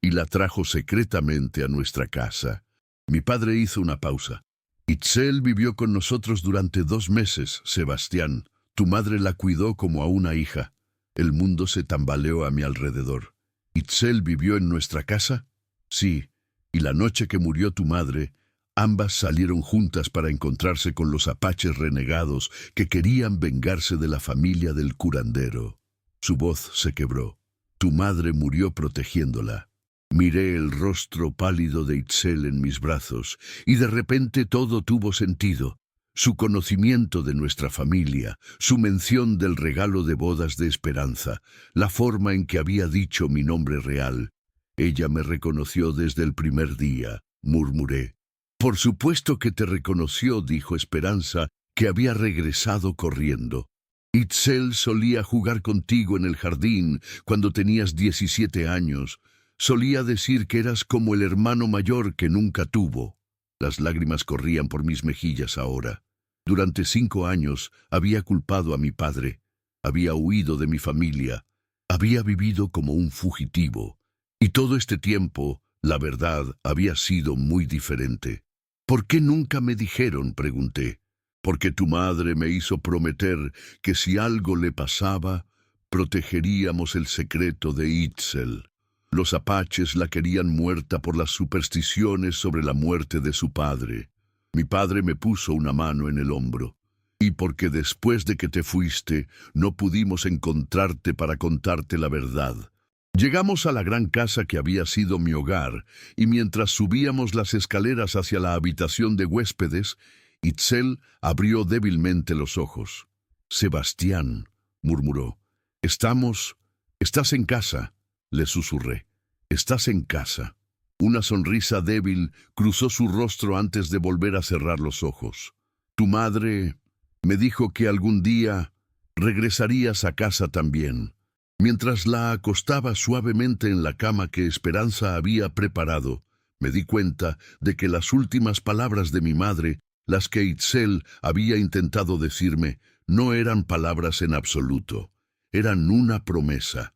y la trajo secretamente a nuestra casa». Mi padre hizo una pausa. «Itzel vivió con nosotros durante 2 meses, Sebastián. Tu madre la cuidó como a una hija». El mundo se tambaleó a mi alrededor. «¿Itzel vivió en nuestra casa?». «Sí, y la noche que murió tu madre, ambas salieron juntas para encontrarse con los apaches renegados que querían vengarse de la familia del curandero». Su voz se quebró. «Tu madre murió protegiéndola». Miré el rostro pálido de Itzel en mis brazos, y de repente todo tuvo sentido. Su conocimiento de nuestra familia, su mención del regalo de bodas de Esperanza, la forma en que había dicho mi nombre real. «Ella me reconoció desde el primer día», murmuré. «Por supuesto que te reconoció», dijo Esperanza, que había regresado corriendo. «Itzel solía jugar contigo en el jardín cuando tenías 17 años. Solía decir que eras como el hermano mayor que nunca tuvo». Las lágrimas corrían por mis mejillas ahora. Durante 5 años había culpado a mi padre, había huido de mi familia, había vivido como un fugitivo. Y todo este tiempo La verdad había sido muy diferente. ¿Por qué nunca me dijeron?, pregunté. Porque tu madre me hizo prometer que si algo le pasaba, protegeríamos el secreto de Itzel. Los apaches la querían muerta por las supersticiones sobre la muerte de su padre. Mi padre me puso una mano en el hombro. Y porque después de que te fuiste, no pudimos encontrarte para contarte la verdad. Llegamos a la gran casa que había sido mi hogar, y mientras subíamos las escaleras hacia la habitación de huéspedes, Itzel abrió débilmente los ojos. «Sebastián», murmuró. «Estás en casa», le susurré. «Estás en casa». Una sonrisa débil cruzó su rostro antes de volver a cerrar los ojos. «Tu madre me dijo que algún día regresarías a casa también». Mientras la acostaba suavemente en la cama que Esperanza había preparado, me di cuenta de que las últimas palabras de mi madre, las que Itzel había intentado decirme, no eran palabras en absoluto. Eran una promesa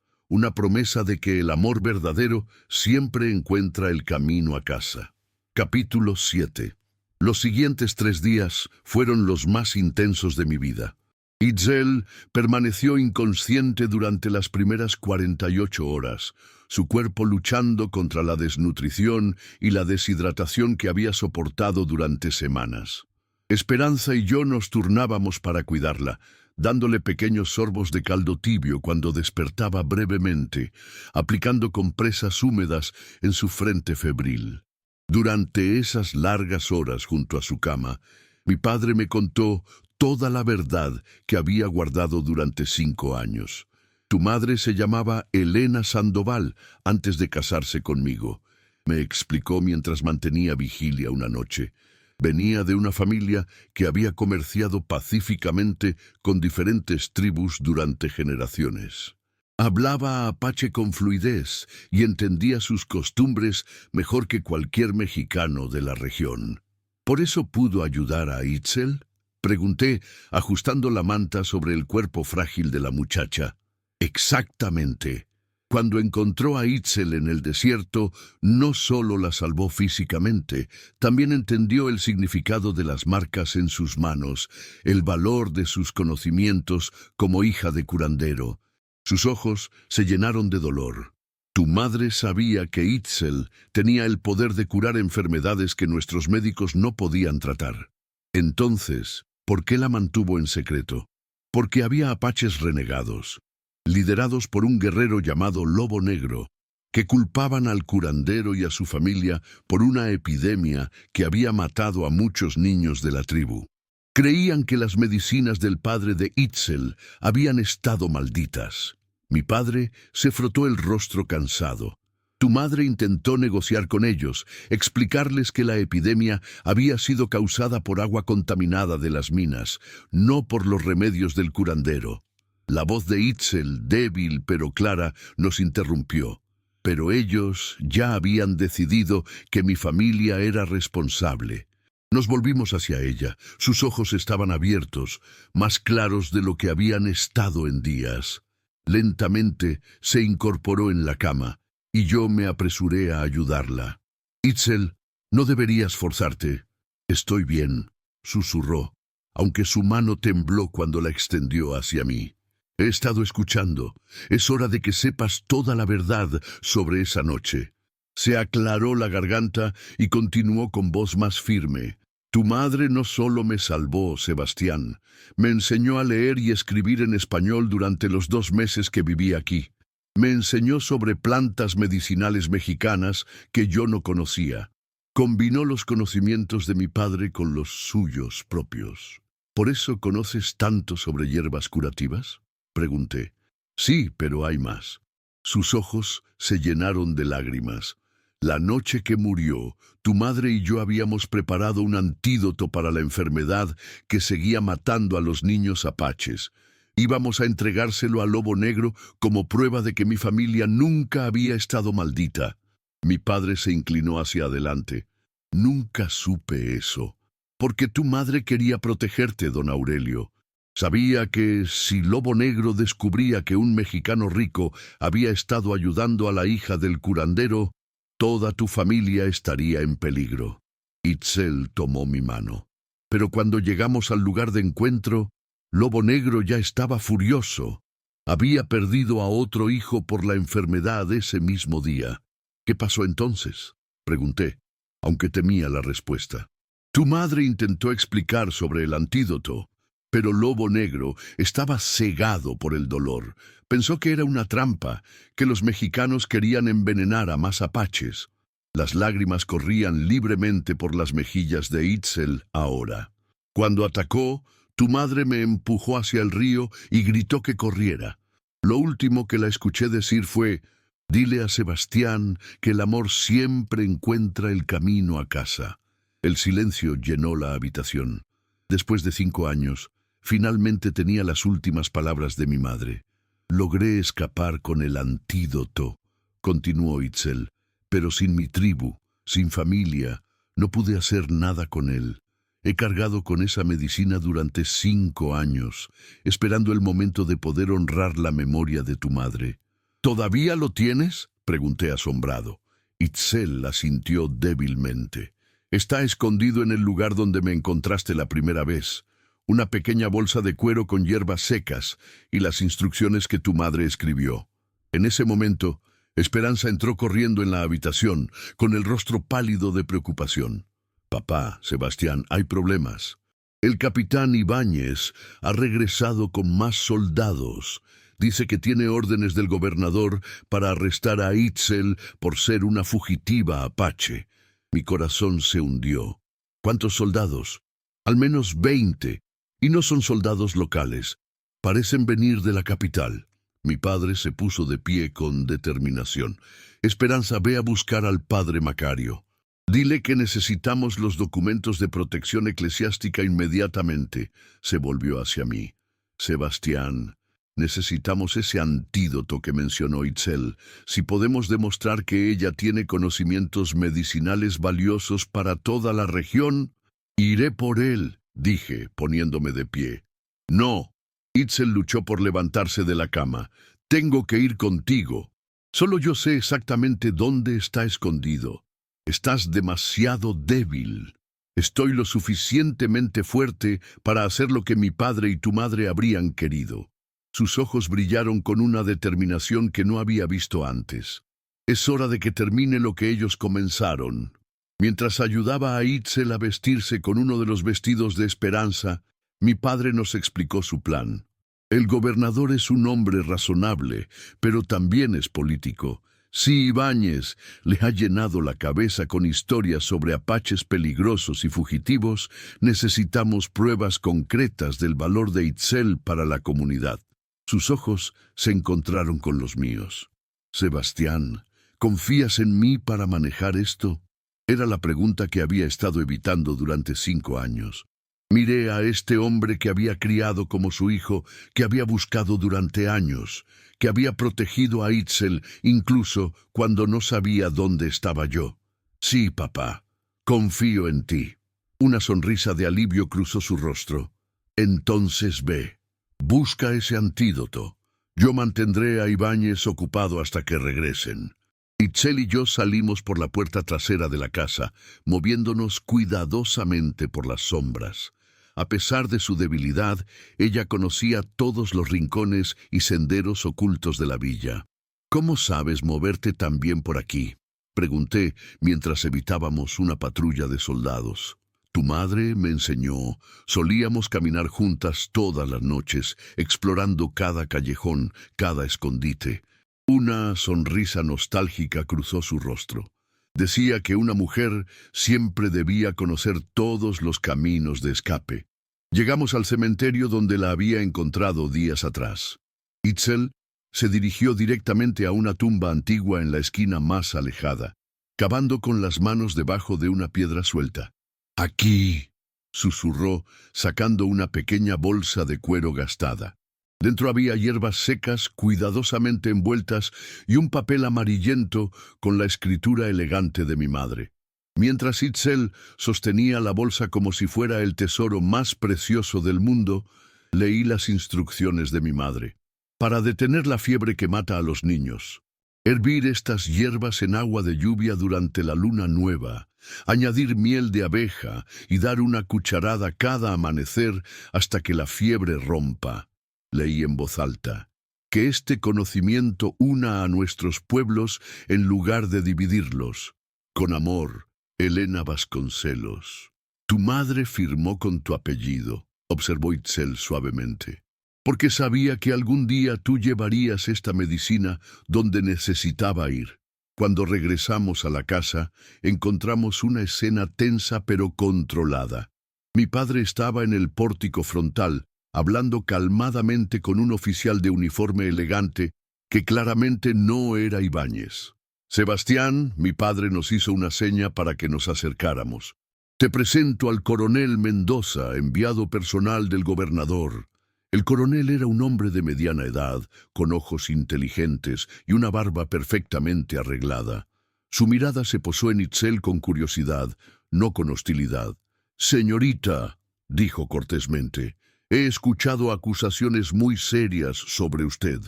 de que el amor verdadero siempre encuentra el camino a casa. Capítulo 7. Los siguientes 3 días fueron los más intensos de mi vida. Itzel permaneció inconsciente durante las primeras 48 horas, su cuerpo luchando contra la desnutrición y la deshidratación que había soportado durante semanas. Esperanza y yo nos turnábamos para cuidarla, dándole pequeños sorbos de caldo tibio cuando despertaba brevemente, aplicando compresas húmedas en su frente febril. Durante esas largas horas junto a su cama, mi padre me contó toda la verdad que había guardado durante 5 años. Tu madre se llamaba Elena Sandoval antes de casarse conmigo, me explicó mientras mantenía vigilia una noche. Venía de una familia que había comerciado pacíficamente con diferentes tribus durante generaciones. Hablaba apache con fluidez y entendía sus costumbres mejor que cualquier mexicano de la región. ¿Por eso pudo ayudar a Itzel?, pregunté, ajustando la manta sobre el cuerpo frágil de la muchacha. Exactamente. Cuando encontró a Itzel en el desierto, no solo la salvó físicamente, también entendió el significado de las marcas en sus manos, el valor de sus conocimientos como hija de curandero. Sus ojos se llenaron de dolor. Tu madre sabía que Itzel tenía el poder de curar enfermedades que nuestros médicos no podían tratar. Entonces, ¿por qué la mantuvo en secreto? Porque había apaches renegados, liderados por un guerrero llamado Lobo Negro, que culpaban al curandero y a su familia por una epidemia que había matado a muchos niños de la tribu. Creían que las medicinas del padre de Itzel habían estado malditas. Mi padre se frotó el rostro cansado. Tu madre intentó negociar con ellos, explicarles que la epidemia había sido causada por agua contaminada de las minas, no por los remedios del curandero. La voz de Itzel, débil pero clara, nos interrumpió. Pero ellos ya habían decidido que mi familia era responsable. Nos volvimos hacia ella. Sus ojos estaban abiertos, más claros de lo que habían estado en días. Lentamente se incorporó en la cama, y yo me apresuré a ayudarla. «Itzel, no deberías forzarte». «Estoy bien», susurró, aunque su mano tembló cuando la extendió hacia mí. «He estado escuchando. Es hora de que sepas toda la verdad sobre esa noche». Se aclaró la garganta y continuó con voz más firme. «Tu madre no solo me salvó, Sebastián. Me enseñó a leer y escribir en español durante los 2 meses que viví aquí. Me enseñó sobre plantas medicinales mexicanas que yo no conocía. Combinó los conocimientos de mi padre con los suyos propios». «¿Por eso conoces tanto sobre hierbas curativas?», pregunté. «Sí, pero hay más». Sus ojos se llenaron de lágrimas. «La noche que murió, tu madre y yo habíamos preparado un antídoto para la enfermedad que seguía matando a los niños apaches. Íbamos a entregárselo al Lobo Negro como prueba de que mi familia nunca había estado maldita». Mi padre se inclinó hacia adelante. «Nunca supe eso. Porque tu madre quería protegerte, don Aurelio. Sabía que si Lobo Negro descubría que un mexicano rico había estado ayudando a la hija del curandero, Toda tu familia estaría en peligro. Itzel tomó mi mano. Pero cuando llegamos al lugar de encuentro, Lobo Negro ya estaba furioso. Había perdido a otro hijo por la enfermedad ese mismo día. ¿Qué pasó entonces?, pregunté, aunque temía la respuesta. Tu madre intentó explicar sobre el antídoto, pero Lobo Negro estaba cegado por el dolor. Pensó que era una trampa, que los mexicanos querían envenenar a más apaches. Las lágrimas corrían libremente por las mejillas de Itzel ahora. Cuando atacó, tu madre me empujó hacia el río y gritó que corriera. Lo último que la escuché decir fue: «Dile a Sebastián que el amor siempre encuentra el camino a casa». El silencio llenó la habitación. Después de 5 años, finalmente tenía las últimas palabras de mi madre. «Logré escapar con el antídoto», continuó Itzel, «pero sin mi tribu, sin familia, no pude hacer nada con él. He cargado con esa medicina durante 5 años, esperando el momento de poder honrar la memoria de tu madre». «¿Todavía lo tienes?», pregunté asombrado. Itzel asintió débilmente. «Está escondido en el lugar donde me encontraste la primera vez. Una pequeña bolsa de cuero con hierbas secas y las instrucciones que tu madre escribió». En ese momento, Esperanza entró corriendo en la habitación, con el rostro pálido de preocupación. «Papá, Sebastián, hay problemas. El capitán Ibáñez ha regresado con más soldados. Dice que tiene órdenes del gobernador para arrestar a Itzel por ser una fugitiva apache». Mi corazón se hundió. «¿Cuántos soldados?». «Al menos 20. Y no son soldados locales. Parecen venir de la capital». Mi padre se puso de pie con determinación. «Esperanza, ve a buscar al padre Macario. Dile que necesitamos los documentos de protección eclesiástica inmediatamente». Se volvió hacia mí. «Sebastián, necesitamos ese antídoto que mencionó Itzel. Si podemos demostrar que ella tiene conocimientos medicinales valiosos para toda la región, iré por él», dije, poniéndome de pie. «No». Itzel luchó por levantarse de la cama. «Tengo que ir contigo. Solo yo sé exactamente dónde está escondido. Estás demasiado débil. Estoy lo suficientemente fuerte para hacer lo que mi padre y tu madre habrían querido». Sus ojos brillaron con una determinación que no había visto antes. «Es hora de que termine lo que ellos comenzaron». Mientras ayudaba a Itzel a vestirse con uno de los vestidos de Esperanza, mi padre nos explicó su plan. «El gobernador es un hombre razonable, pero también es político. Si Ibáñez le ha llenado la cabeza con historias sobre apaches peligrosos y fugitivos, necesitamos pruebas concretas del valor de Itzel para la comunidad». Sus ojos se encontraron con los míos. «Sebastián, ¿confías en mí para manejar esto?». Era la pregunta que había estado evitando durante 5 años. Miré a este hombre que había criado como su hijo, que había buscado durante años, que había protegido a Itzel incluso cuando no sabía dónde estaba yo. «Sí, papá, confío en ti». Una sonrisa de alivio cruzó su rostro. «Entonces ve. Busca ese antídoto. Yo mantendré a Ibáñez ocupado hasta que regresen». Itzel y yo salimos por la puerta trasera de la casa, moviéndonos cuidadosamente por las sombras. A pesar de su debilidad, ella conocía todos los rincones y senderos ocultos de la villa. «¿Cómo sabes moverte tan bien por aquí?», pregunté mientras evitábamos una patrulla de soldados. «Tu madre me enseñó. Solíamos caminar juntas todas las noches, explorando cada callejón, cada escondite». Una sonrisa nostálgica cruzó su rostro. Decía que una mujer siempre debía conocer todos los caminos de escape. Llegamos al cementerio donde la había encontrado días atrás. Itzel se dirigió directamente a una tumba antigua en la esquina más alejada, cavando con las manos debajo de una piedra suelta. «Aquí», susurró, sacando una pequeña bolsa de cuero gastada. Dentro había hierbas secas, cuidadosamente envueltas, y un papel amarillento con la escritura elegante de mi madre. Mientras Itzel sostenía la bolsa como si fuera el tesoro más precioso del mundo, leí las instrucciones de mi madre. «Para detener la fiebre que mata a los niños. Hervir estas hierbas en agua de lluvia durante la luna nueva, añadir miel de abeja y dar una cucharada cada amanecer hasta que la fiebre rompa. Leí en voz alta. Que este conocimiento una a nuestros pueblos en lugar de dividirlos. Con amor, Elena Vasconcelos. Tu madre firmó con tu apellido, observó Itzel suavemente, porque sabía que algún día tú llevarías esta medicina donde necesitaba ir. Cuando regresamos a la casa, encontramos una escena tensa pero controlada. Mi padre estaba en el pórtico frontal, hablando calmadamente con un oficial de uniforme elegante que claramente no era Ibáñez. Sebastián, mi padre nos hizo una seña para que nos acercáramos. Te presento al coronel Mendoza, enviado personal del gobernador. El coronel era un hombre de mediana edad, con ojos inteligentes y una barba perfectamente arreglada. Su mirada se posó en Itzel con curiosidad, no con hostilidad. Señorita, dijo cortésmente, he escuchado acusaciones muy serias sobre usted.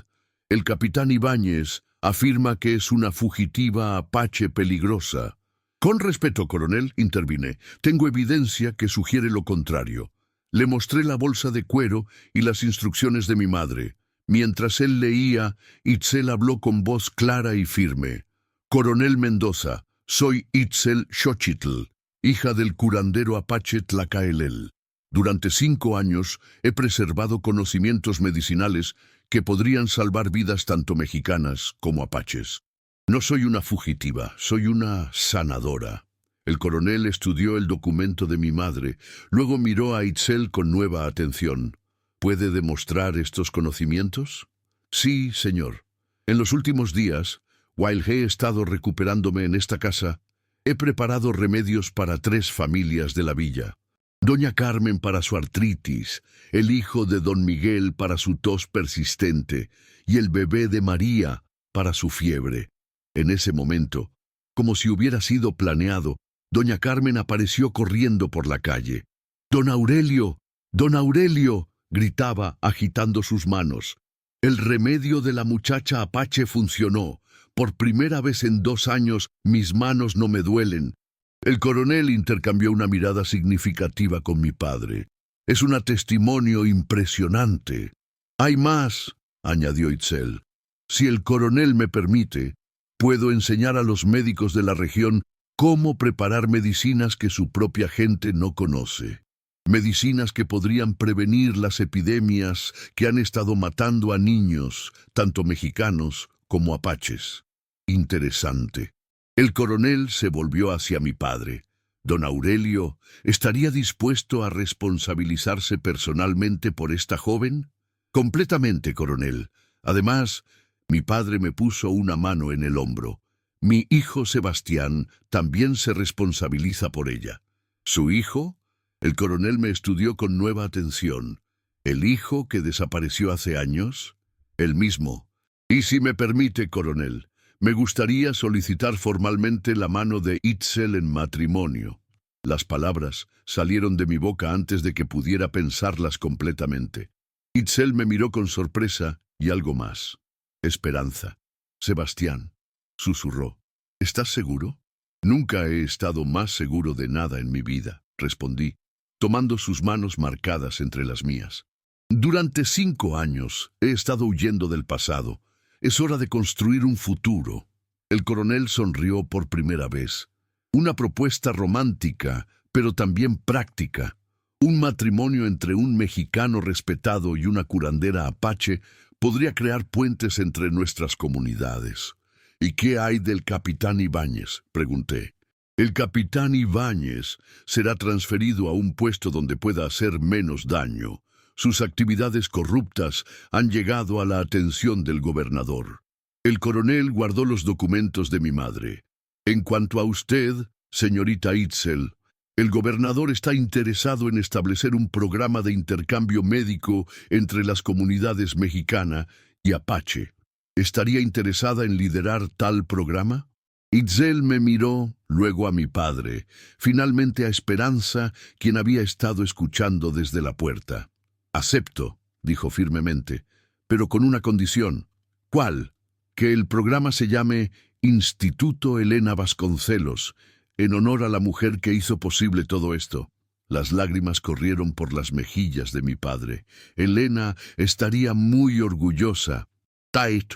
El capitán Ibáñez afirma que es una fugitiva apache peligrosa. Con respeto, coronel, intervine, tengo evidencia que sugiere lo contrario. Le mostré la bolsa de cuero y las instrucciones de mi madre. Mientras él leía, Itzel habló con voz clara y firme. Coronel Mendoza, soy Itzel Xochitl, hija del curandero apache Tlacaelel. Durante 5 años he preservado conocimientos medicinales que podrían salvar vidas tanto mexicanas como apaches. No soy una fugitiva, soy una sanadora. El coronel estudió el documento de mi madre, luego miró a Itzel con nueva atención. ¿Puede demostrar estos conocimientos? Sí, señor. En los últimos días, while he estado recuperándome en esta casa, he preparado remedios para 3 familias de la villa. Doña Carmen para su artritis, el hijo de don Miguel para su tos persistente y el bebé de María para su fiebre. En ese momento, como si hubiera sido planeado, doña Carmen apareció corriendo por la calle. ¡Don Aurelio! ¡Don Aurelio!, gritaba agitando sus manos. El remedio de la muchacha apache funcionó. Por primera vez en 2 años mis manos no me duelen. El coronel intercambió una mirada significativa con mi padre. Es un testimonio impresionante. Hay más, añadió Itzel. Si el coronel me permite, puedo enseñar a los médicos de la región cómo preparar medicinas que su propia gente no conoce. Medicinas que podrían prevenir las epidemias que han estado matando a niños, tanto mexicanos como apaches. Interesante. El coronel se volvió hacia mi padre. Don Aurelio, ¿estaría dispuesto a responsabilizarse personalmente por esta joven? Completamente, coronel. Además, mi padre me puso una mano en el hombro. Mi hijo Sebastián también se responsabiliza por ella. ¿Su hijo? El coronel me estudió con nueva atención. ¿El hijo que desapareció hace años? El mismo. Y si me permite, coronel, me gustaría solicitar formalmente la mano de Itzel en matrimonio. Las palabras salieron de mi boca antes de que pudiera pensarlas completamente. Itzel me miró con sorpresa y algo más. Esperanza. Sebastián, susurró. ¿Estás seguro? Nunca he estado más seguro de nada en mi vida, respondí, tomando sus manos marcadas entre las mías. Durante 5 años he estado huyendo del pasado. Es hora de construir un futuro. El coronel sonrió por primera vez. Una propuesta romántica, pero también práctica. Un matrimonio entre un mexicano respetado y una curandera apache podría crear puentes entre nuestras comunidades. ¿Y qué hay del capitán Ibáñez?, pregunté. El capitán Ibáñez será transferido a un puesto donde pueda hacer menos daño. Sus actividades corruptas han llegado a la atención del gobernador. El coronel guardó los documentos de mi madre. En cuanto a usted, señorita Itzel, el gobernador está interesado en establecer un programa de intercambio médico entre las comunidades mexicana y apache. ¿Estaría interesada en liderar tal programa? Itzel me miró, luego a mi padre, finalmente a Esperanza, quien había estado escuchando desde la puerta. Acepto, dijo firmemente, pero con una condición. ¿Cuál? Que el programa se llame Instituto Elena Vasconcelos, en honor a la mujer que hizo posible todo esto. Las lágrimas corrieron por las mejillas de mi padre. Elena estaría muy orgullosa. Tait.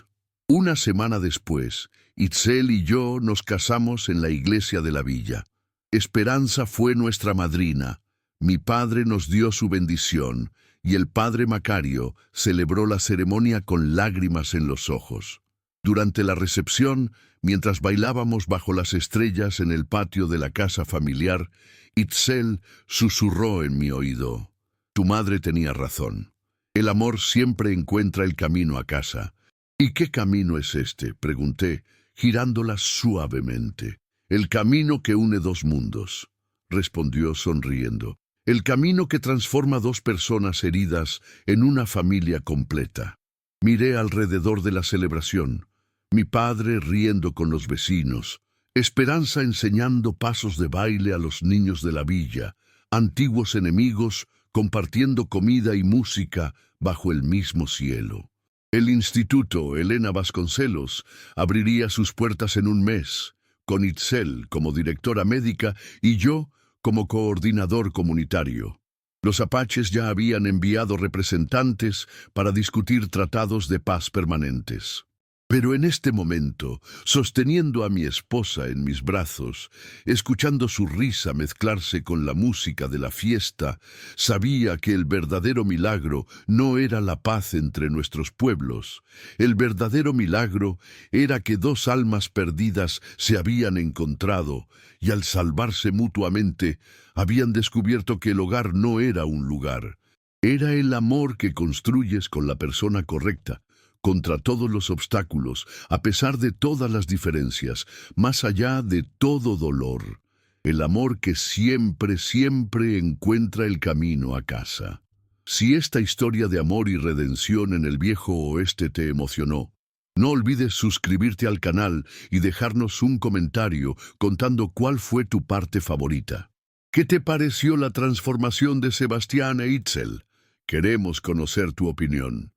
Una semana después, Itzel y yo nos casamos en la iglesia de la villa. Esperanza fue nuestra madrina. Mi padre nos dio su bendición, y el padre Macario celebró la ceremonia con lágrimas en los ojos. Durante la recepción, mientras bailábamos bajo las estrellas en el patio de la casa familiar, Itzel susurró en mi oído: «Tu madre tenía razón. El amor siempre encuentra el camino a casa». «¿Y qué camino es este?», pregunté, girándola suavemente. «El camino que une dos mundos», respondió sonriendo. «El camino que transforma dos personas heridas en una familia completa». Miré alrededor de la celebración. Mi padre riendo con los vecinos, Esperanza enseñando pasos de baile a los niños de la villa, antiguos enemigos compartiendo comida y música bajo el mismo cielo. El Instituto Elena Vasconcelos abriría sus puertas en un mes, con Itzel como directora médica y yo como coordinador comunitario. Los apaches ya habían enviado representantes para discutir tratados de paz permanentes. Pero en este momento, sosteniendo a mi esposa en mis brazos, escuchando su risa mezclarse con la música de la fiesta, sabía que el verdadero milagro no era la paz entre nuestros pueblos. El verdadero milagro era que dos almas perdidas se habían encontrado y al salvarse mutuamente, habían descubierto que el hogar no era un lugar. Era el amor que construyes con la persona correcta, contra todos los obstáculos, a pesar de todas las diferencias, más allá de todo dolor. El amor que siempre, siempre encuentra el camino a casa. Si esta historia de amor y redención en el viejo oeste te emocionó, no olvides suscribirte al canal y dejarnos un comentario contando cuál fue tu parte favorita. ¿Qué te pareció la transformación de Sebastián e Itzel? Queremos conocer tu opinión.